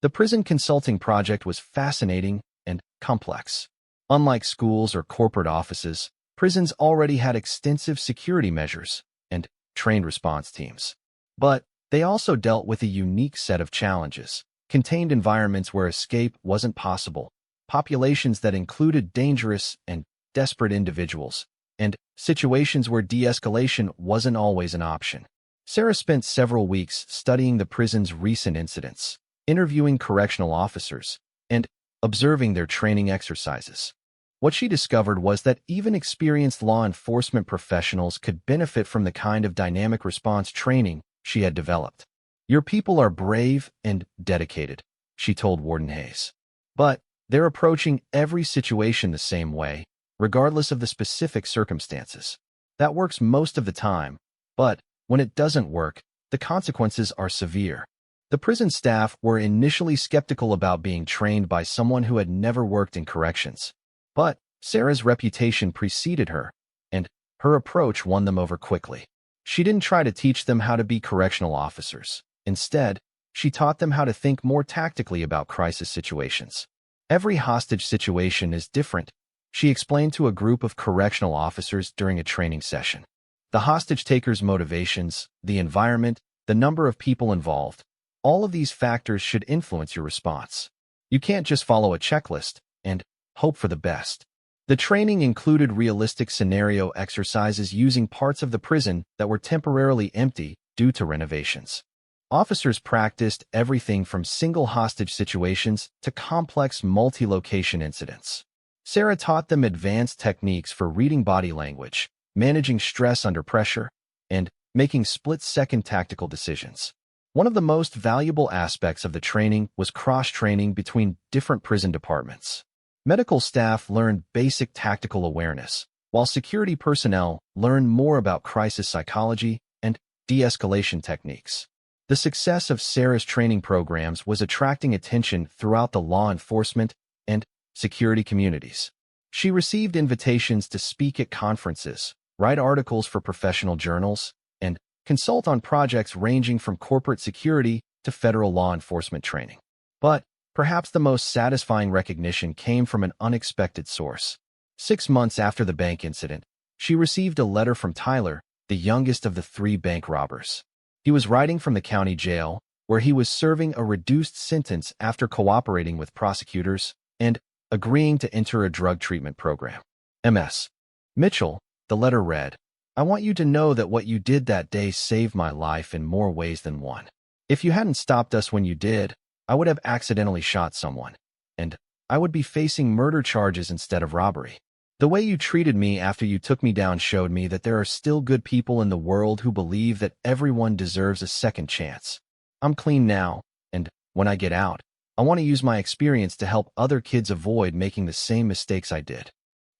The prison consulting project was fascinating and complex. Unlike schools or corporate offices, prisons already had extensive security measures and trained response teams. But they also dealt with a unique set of challenges, contained environments where escape wasn't possible, populations that included dangerous and desperate individuals, and situations where de-escalation wasn't always an option. Sarah spent several weeks studying the prison's recent incidents, interviewing correctional officers, and observing their training exercises. What she discovered was that even experienced law enforcement professionals could benefit from the kind of dynamic response training she had developed. Your people are brave and dedicated, she told Warden Hayes. But they're approaching every situation the same way, regardless of the specific circumstances. That works most of the time, but when it doesn't work, the consequences are severe. The prison staff were initially skeptical about being trained by someone who had never worked in corrections. But Sarah's reputation preceded her, and her approach won them over quickly. She didn't try to teach them how to be correctional officers. Instead, she taught them how to think more tactically about crisis situations. Every hostage situation is different, she explained to a group of correctional officers during a training session. The hostage taker's motivations, the environment, the number of people involved, all of these factors should influence your response. You can't just follow a checklist and hope for the best. The training included realistic scenario exercises using parts of the prison that were temporarily empty due to renovations. Officers practiced everything from single hostage situations to complex multi-location incidents. Sarah taught them advanced techniques for reading body language, managing stress under pressure, and making split-second tactical decisions. One of the most valuable aspects of the training was cross-training between different prison departments. Medical staff learned basic tactical awareness, while security personnel learned more about crisis psychology and de-escalation techniques. The success of Sarah's training programs was attracting attention throughout the law enforcement and security communities. She received invitations to speak at conferences, write articles for professional journals, and consult on projects ranging from corporate security to federal law enforcement training. But perhaps the most satisfying recognition came from an unexpected source. 6 months after the bank incident, she received a letter from Tyler, the youngest of the 3 bank robbers. He was writing from the county jail, where he was serving a reduced sentence after cooperating with prosecutors and agreeing to enter a drug treatment program. Ms. Mitchell, the letter read, "I want you to know that what you did that day saved my life in more ways than one. If you hadn't stopped us when you did, I would have accidentally shot someone, and I would be facing murder charges instead of robbery. The way you treated me after you took me down showed me that there are still good people in the world who believe that everyone deserves a second chance. I'm clean now, and when I get out, I want to use my experience to help other kids avoid making the same mistakes I did."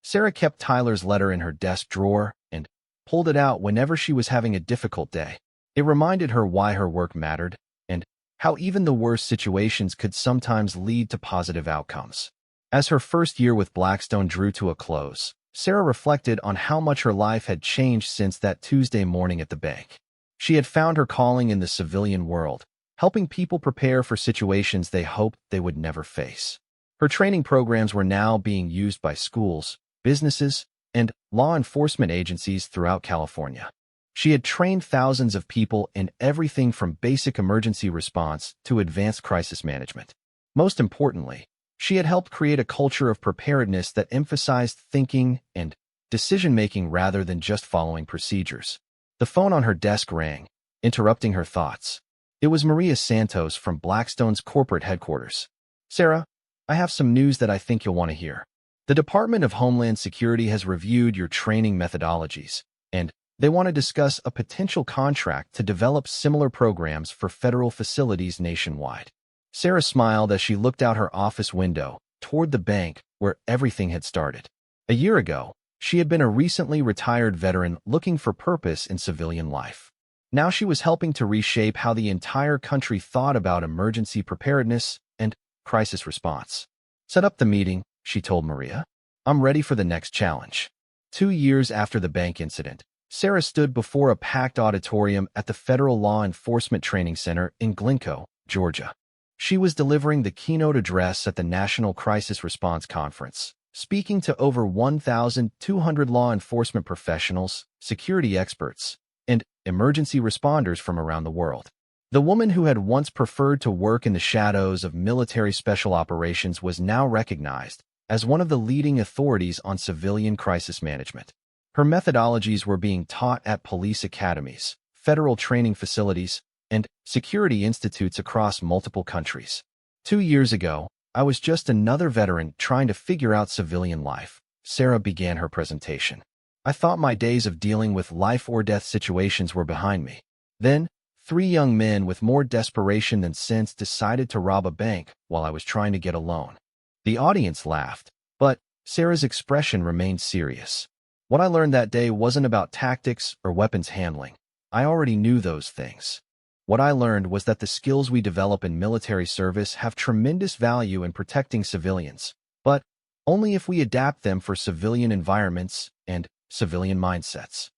Sarah kept Tyler's letter in her desk drawer and pulled it out whenever she was having a difficult day. It reminded her why her work mattered and how even the worst situations could sometimes lead to positive outcomes. As her first year with Blackstone drew to a close, Sarah reflected on how much her life had changed since that Tuesday morning at the bank. She had found her calling in the civilian world, helping people prepare for situations they hoped they would never face. Her training programs were now being used by schools, businesses, and law enforcement agencies throughout California. She had trained thousands of people in everything from basic emergency response to advanced crisis management. Most importantly, she had helped create a culture of preparedness that emphasized thinking and decision-making rather than just following procedures. The phone on her desk rang, interrupting her thoughts. It was Maria Santos from Blackstone's corporate headquarters. "Sarah, I have some news that I think you'll want to hear. The Department of Homeland Security has reviewed your training methodologies, and they want to discuss a potential contract to develop similar programs for federal facilities nationwide." Sarah smiled as she looked out her office window toward the bank where everything had started. A year ago, she had been a recently retired veteran looking for purpose in civilian life. Now she was helping to reshape how the entire country thought about emergency preparedness and crisis response. "Set up the meeting," she told Maria. "I'm ready for the next challenge." 2 years after the bank incident, Sarah stood before a packed auditorium at the Federal Law Enforcement Training Center in Glencoe, Georgia. She was delivering the keynote address at the National Crisis Response Conference, speaking to over 1,200 law enforcement professionals, security experts, and emergency responders from around the world. The woman who had once preferred to work in the shadows of military special operations was now recognized as one of the leading authorities on civilian crisis management. Her methodologies were being taught at police academies, federal training facilities, and security institutes across multiple countries. 2 years ago, I was just another veteran trying to figure out civilian life. Sarah began her presentation. I thought my days of dealing with life-or-death situations were behind me. Then, 3 young men with more desperation than sense decided to rob a bank while I was trying to get a loan. The audience laughed, but Sarah's expression remained serious. What I learned that day wasn't about tactics or weapons handling. I already knew those things. What I learned was that the skills we develop in military service have tremendous value in protecting civilians, but only if we adapt them for civilian environments and civilian mindsets.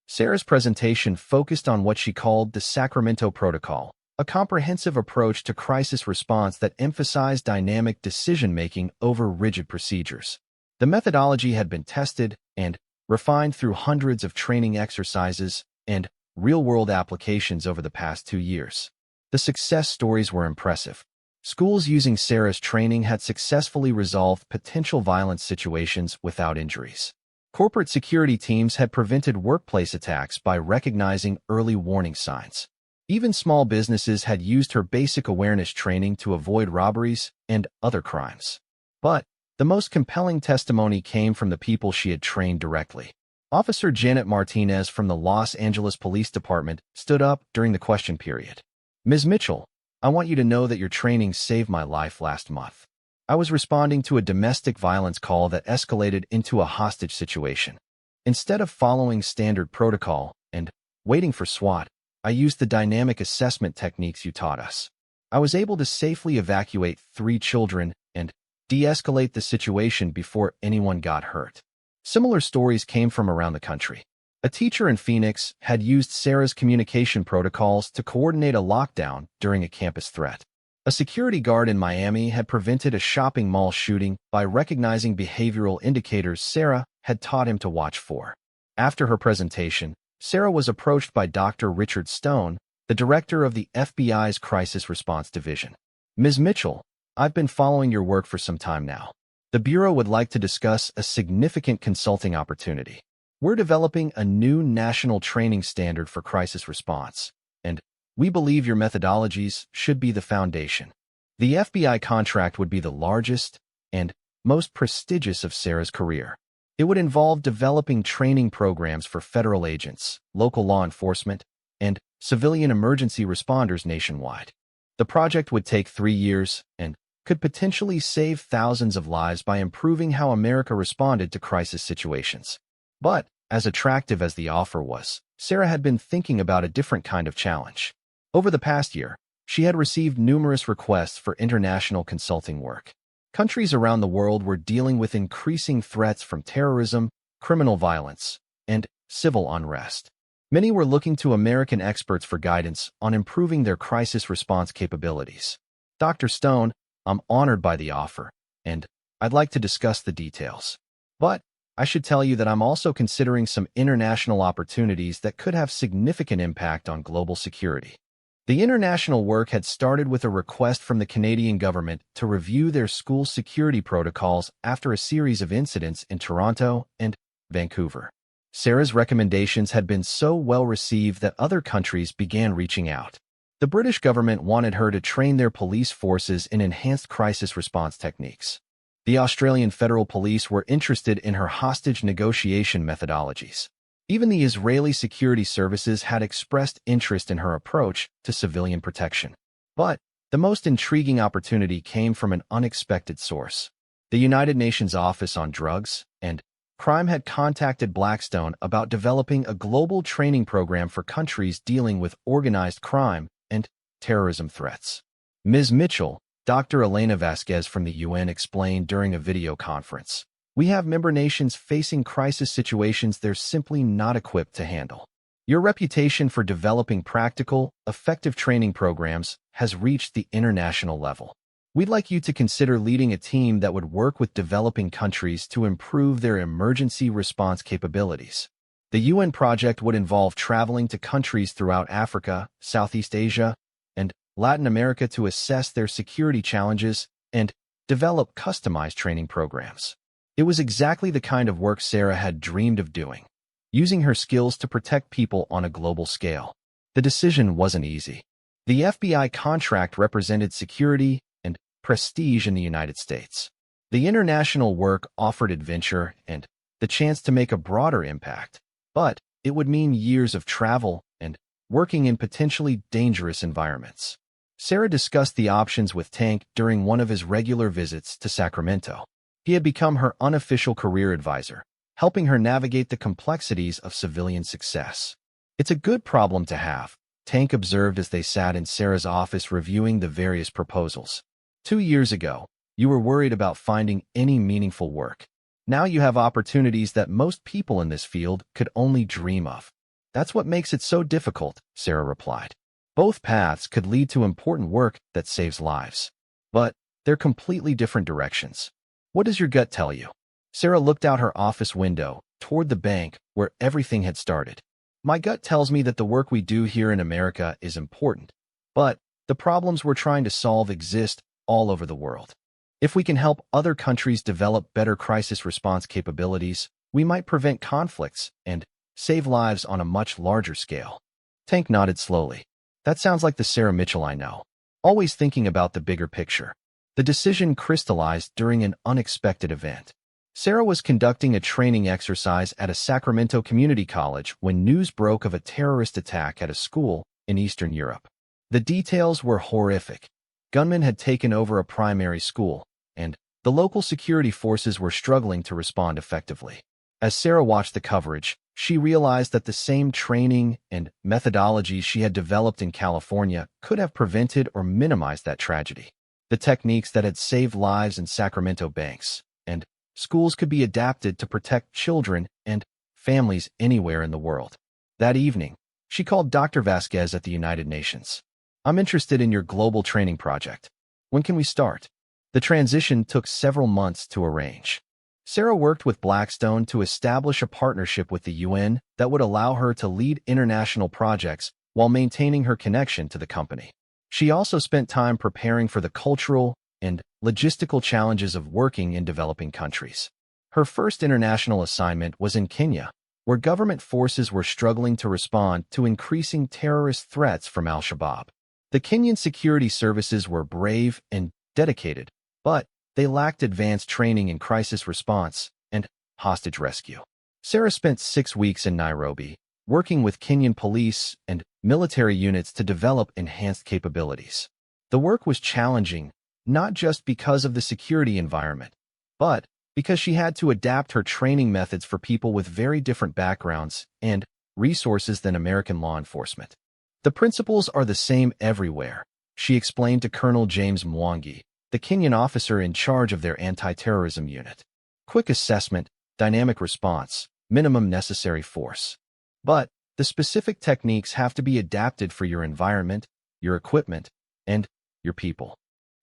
Sarah's presentation focused on what she called the Sacramento Protocol, a comprehensive approach to crisis response that emphasized dynamic decision-making over rigid procedures. The methodology had been tested and refined through hundreds of training exercises and real-world applications over the past 2 years. The success stories were impressive. Schools using Sarah's training had successfully resolved potential violence situations without injuries. Corporate security teams had prevented workplace attacks by recognizing early warning signs. Even small businesses had used her basic awareness training to avoid robberies and other crimes. But the most compelling testimony came from the people she had trained directly. Officer Janet Martinez from the Los Angeles Police Department stood up during the question period. "Ms. Mitchell, I want you to know that your training saved my life last month. I was responding to a domestic violence call that escalated into a hostage situation. Instead of following standard protocol and waiting for SWAT, I used the dynamic assessment techniques you taught us. I was able to safely evacuate 3 children and de-escalate the situation before anyone got hurt." Similar stories came from around the country. A teacher in Phoenix had used Sarah's communication protocols to coordinate a lockdown during a campus threat. A security guard in Miami had prevented a shopping mall shooting by recognizing behavioral indicators Sarah had taught him to watch for. After her presentation, Sarah was approached by Dr. Richard Stone, the director of the FBI's Crisis Response Division. "Ms. Mitchell, I've been following your work for some time now. The Bureau would like to discuss a significant consulting opportunity. We're developing a new national training standard for crisis response, and we believe your methodologies should be the foundation." The FBI contract would be the largest and most prestigious of Sarah's career. It would involve developing training programs for federal agents, local law enforcement, and civilian emergency responders nationwide. The project would take 3 years and could potentially save thousands of lives by improving how America responded to crisis situations. But, as attractive as the offer was, Sarah had been thinking about a different kind of challenge. Over the past year, she had received numerous requests for international consulting work. Countries around the world were dealing with increasing threats from terrorism, criminal violence, and civil unrest. Many were looking to American experts for guidance on improving their crisis response capabilities. "Dr. Stone, I'm honored by the offer, and I'd like to discuss the details. But I should tell you that I'm also considering some international opportunities that could have significant impact on global security." The international work had started with a request from the Canadian government to review their school security protocols after a series of incidents in Toronto and Vancouver. Sarah's recommendations had been so well received that other countries began reaching out. The British government wanted her to train their police forces in enhanced crisis response techniques. The Australian Federal Police were interested in her hostage negotiation methodologies. Even the Israeli security services had expressed interest in her approach to civilian protection. But the most intriguing opportunity came from an unexpected source. The United Nations Office on Drugs and Crime had contacted Blackstone about developing a global training program for countries dealing with organized crime and terrorism threats. "Ms. Mitchell," Dr. Elena Vasquez from the UN explained during a video conference, "we have member nations facing crisis situations they're simply not equipped to handle. Your reputation for developing practical, effective training programs has reached the international level. We'd like you to consider leading a team that would work with developing countries to improve their emergency response capabilities." The UN project would involve traveling to countries throughout Africa, Southeast Asia, and Latin America to assess their security challenges and develop customized training programs. It was exactly the kind of work Sarah had dreamed of doing, using her skills to protect people on a global scale. The decision wasn't easy. The FBI contract represented security and prestige in the United States. The international work offered adventure and the chance to make a broader impact. But it would mean years of travel and working in potentially dangerous environments. Sarah discussed the options with Tank during one of his regular visits to Sacramento. He had become her unofficial career advisor, helping her navigate the complexities of civilian success. "It's a good problem to have," Tank observed as they sat in Sarah's office reviewing the various proposals. 2 years ago, you were worried about finding any meaningful work. Now you have opportunities that most people in this field could only dream of. "That's what makes it so difficult," Sarah replied. "Both paths could lead to important work that saves lives. But they're completely different directions. What does your gut tell you?" Sarah looked out her office window toward the bank where everything had started. "My gut tells me that the work we do here in America is important, but the problems we're trying to solve exist all over the world. If we can help other countries develop better crisis response capabilities, we might prevent conflicts and save lives on a much larger scale. Tank nodded slowly. That sounds like the Sarah Mitchell I know. Always thinking about the bigger picture. The decision crystallized during an unexpected event. Sarah was conducting a training exercise at a Sacramento community college when news broke of a terrorist attack at a school in Eastern Europe. The details were horrific. Gunmen had taken over a primary school, and the local security forces were struggling to respond effectively. As Sarah watched the coverage, she realized that the same training and methodologies she had developed in California could have prevented or minimized that tragedy. The techniques that had saved lives in Sacramento banks and schools could be adapted to protect children and families anywhere in the world. That evening, she called Dr. Vasquez at the United Nations. I'm interested in your global training project. When can we start? The transition took several months to arrange. Sarah worked with Blackstone to establish a partnership with the UN that would allow her to lead international projects while maintaining her connection to the company. She also spent time preparing for the cultural and logistical challenges of working in developing countries. Her first international assignment was in Kenya, where government forces were struggling to respond to increasing terrorist threats from Al-Shabaab. The Kenyan security services were brave and dedicated, but they lacked advanced training in crisis response and hostage rescue. Sarah spent 6 weeks in Nairobi, working with Kenyan police and military units to develop enhanced capabilities. The work was challenging, not just because of the security environment, but because she had to adapt her training methods for people with very different backgrounds and resources than American law enforcement. The principles are the same everywhere, she explained to Colonel James Mwangi, the Kenyan officer in charge of their anti-terrorism unit. Quick assessment, dynamic response, minimum necessary force. But the specific techniques have to be adapted for your environment, your equipment, and your people.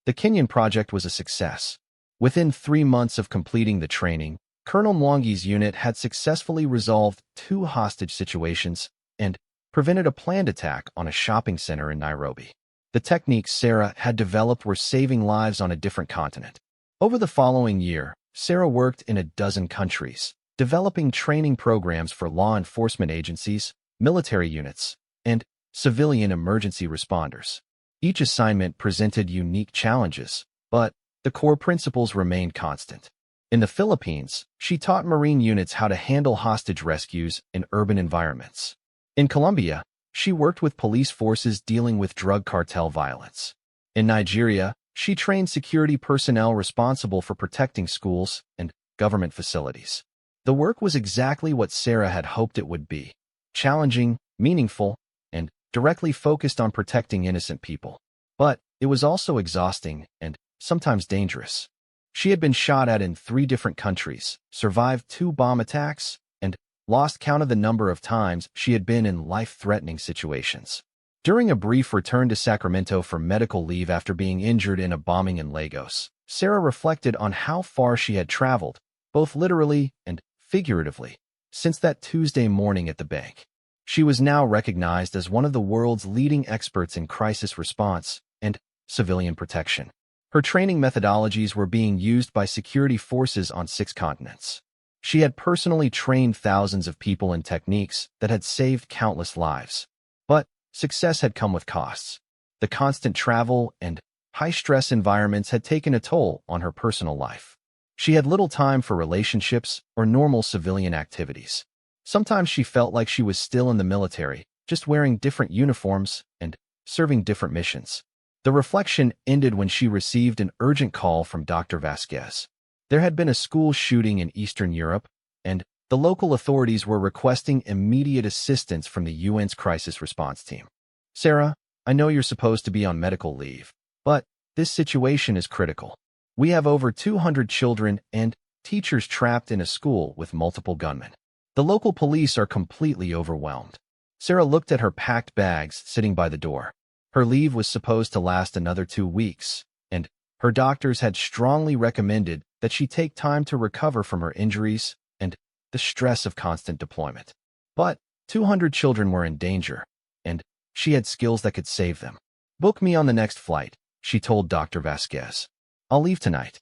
The Kenyan project was a success. Within 3 months of completing the training, Colonel Mwangi's unit had successfully resolved 2 hostage situations and prevented a planned attack on a shopping center in Nairobi. The techniques Sarah had developed were saving lives on a different continent. Over the following year, Sarah worked in a dozen countries, developing training programs for law enforcement agencies, military units, and civilian emergency responders. Each assignment presented unique challenges, but the core principles remained constant. In the Philippines, she taught Marine units how to handle hostage rescues in urban environments. In Colombia, she worked with police forces dealing with drug cartel violence. In Nigeria, she trained security personnel responsible for protecting schools and government facilities. The work was exactly what Sarah had hoped it would be: challenging, meaningful, and directly focused on protecting innocent people. But it was also exhausting and sometimes dangerous. She had been shot at in 3 different countries, survived 2 bomb attacks, and lost count of the number of times she had been in life-threatening situations. During a brief return to Sacramento for medical leave after being injured in a bombing in Lagos, Sarah reflected on how far she had traveled, both literally and figuratively, since that Tuesday morning at the bank. She was now recognized as one of the world's leading experts in crisis response and civilian protection. Her training methodologies were being used by security forces on 6 continents. She had personally trained thousands of people in techniques that had saved countless lives. But success had come with costs. The constant travel and high-stress environments had taken a toll on her personal life. She had little time for relationships or normal civilian activities. Sometimes she felt like she was still in the military, just wearing different uniforms and serving different missions. The reflection ended when she received an urgent call from Dr. Vasquez. There had been a school shooting in Eastern Europe, and the local authorities were requesting immediate assistance from the UN's crisis response team. Sarah, I know you're supposed to be on medical leave, but this situation is critical. We have over 200 children and teachers trapped in a school with multiple gunmen. The local police are completely overwhelmed. Sarah looked at her packed bags sitting by the door. Her leave was supposed to last another 2 weeks, and her doctors had strongly recommended that she take time to recover from her injuries and the stress of constant deployment. But 200 children were in danger, and she had skills that could save them. Book me on the next flight, she told Dr. Vasquez. I'll leave tonight.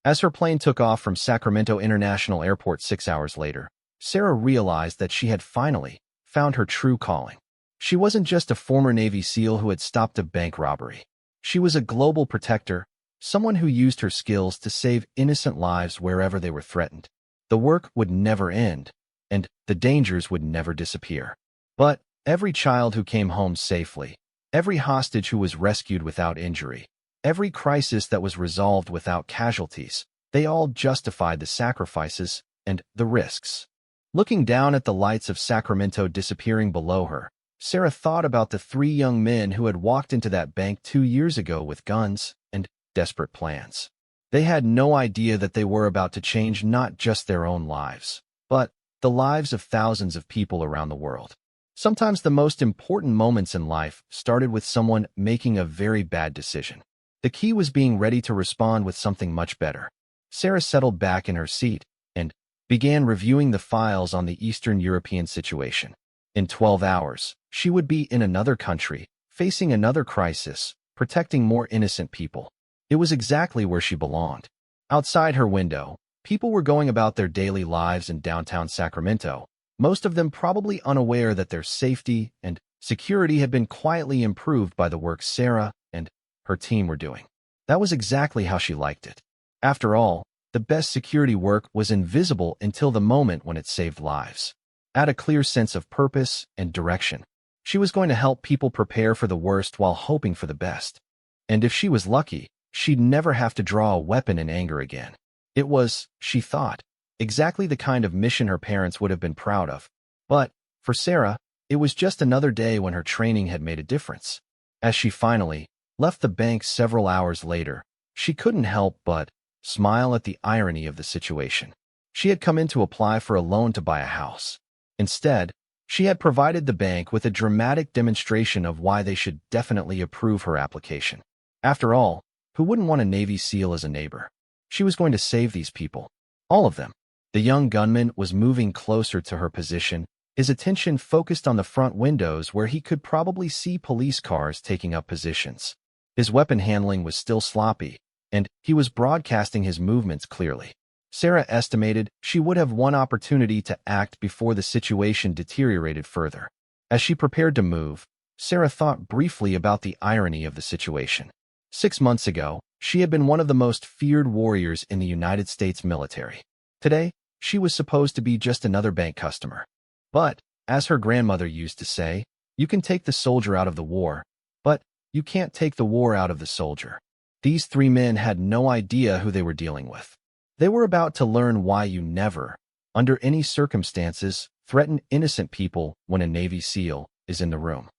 As her plane took off from Sacramento International Airport 6 hours later, Sarah realized that she had finally found her true calling. She wasn't just a former Navy SEAL who had stopped a bank robbery. She was a global protector, someone who used her skills to save innocent lives wherever they were threatened. The work would never end, and the dangers would never disappear. But every child who came home safely, every hostage who was rescued without injury, every crisis that was resolved without casualties, they all justified the sacrifices and the risks. Looking down at the lights of Sacramento disappearing below her, Sarah thought about the 3 young men who had walked into that bank 2 years ago with guns and desperate plans. They had no idea that they were about to change not just their own lives, but the lives of thousands of people around the world. Sometimes the most important moments in life started with someone making a very bad decision. The key was being ready to respond with something much better. Sarah settled back in her seat and began reviewing the files on the Eastern European situation. In 12 hours, she would be in another country, facing another crisis, protecting more innocent people. It was exactly where she belonged. Outside her window, people were going about their daily lives in downtown Sacramento, most of them probably unaware that their safety and security had been quietly improved by the work Sarah and her team were doing. That was exactly how she liked it. After all, the best security work was invisible until the moment when it saved lives. Add a clear sense of purpose and direction. She was going to help people prepare for the worst while hoping for the best. And if she was lucky, she'd never have to draw a weapon in anger again. It was, she thought, exactly the kind of mission her parents would have been proud of. But, for Sarah, it was just another day when her training had made a difference. As she finally left the bank several hours later, she couldn't help but smile at the irony of the situation. She had come in to apply for a loan to buy a house. Instead, she had provided the bank with a dramatic demonstration of why they should definitely approve her application. After all, who wouldn't want a Navy SEAL as a neighbor? She was going to save these people. All of them. The young gunman was moving closer to her position, his attention focused on the front windows where he could probably see police cars taking up positions. His weapon handling was still sloppy, and he was broadcasting his movements clearly. Sarah estimated she would have one opportunity to act before the situation deteriorated further. As she prepared to move, Sarah thought briefly about the irony of the situation. 6 months ago, she had been one of the most feared warriors in the United States military. Today, she was supposed to be just another bank customer. But, as her grandmother used to say, you can take the soldier out of the war, but you can't take the war out of the soldier. These 3 men had no idea who they were dealing with. They were about to learn why you never, under any circumstances, threaten innocent people when a Navy SEAL is in the room.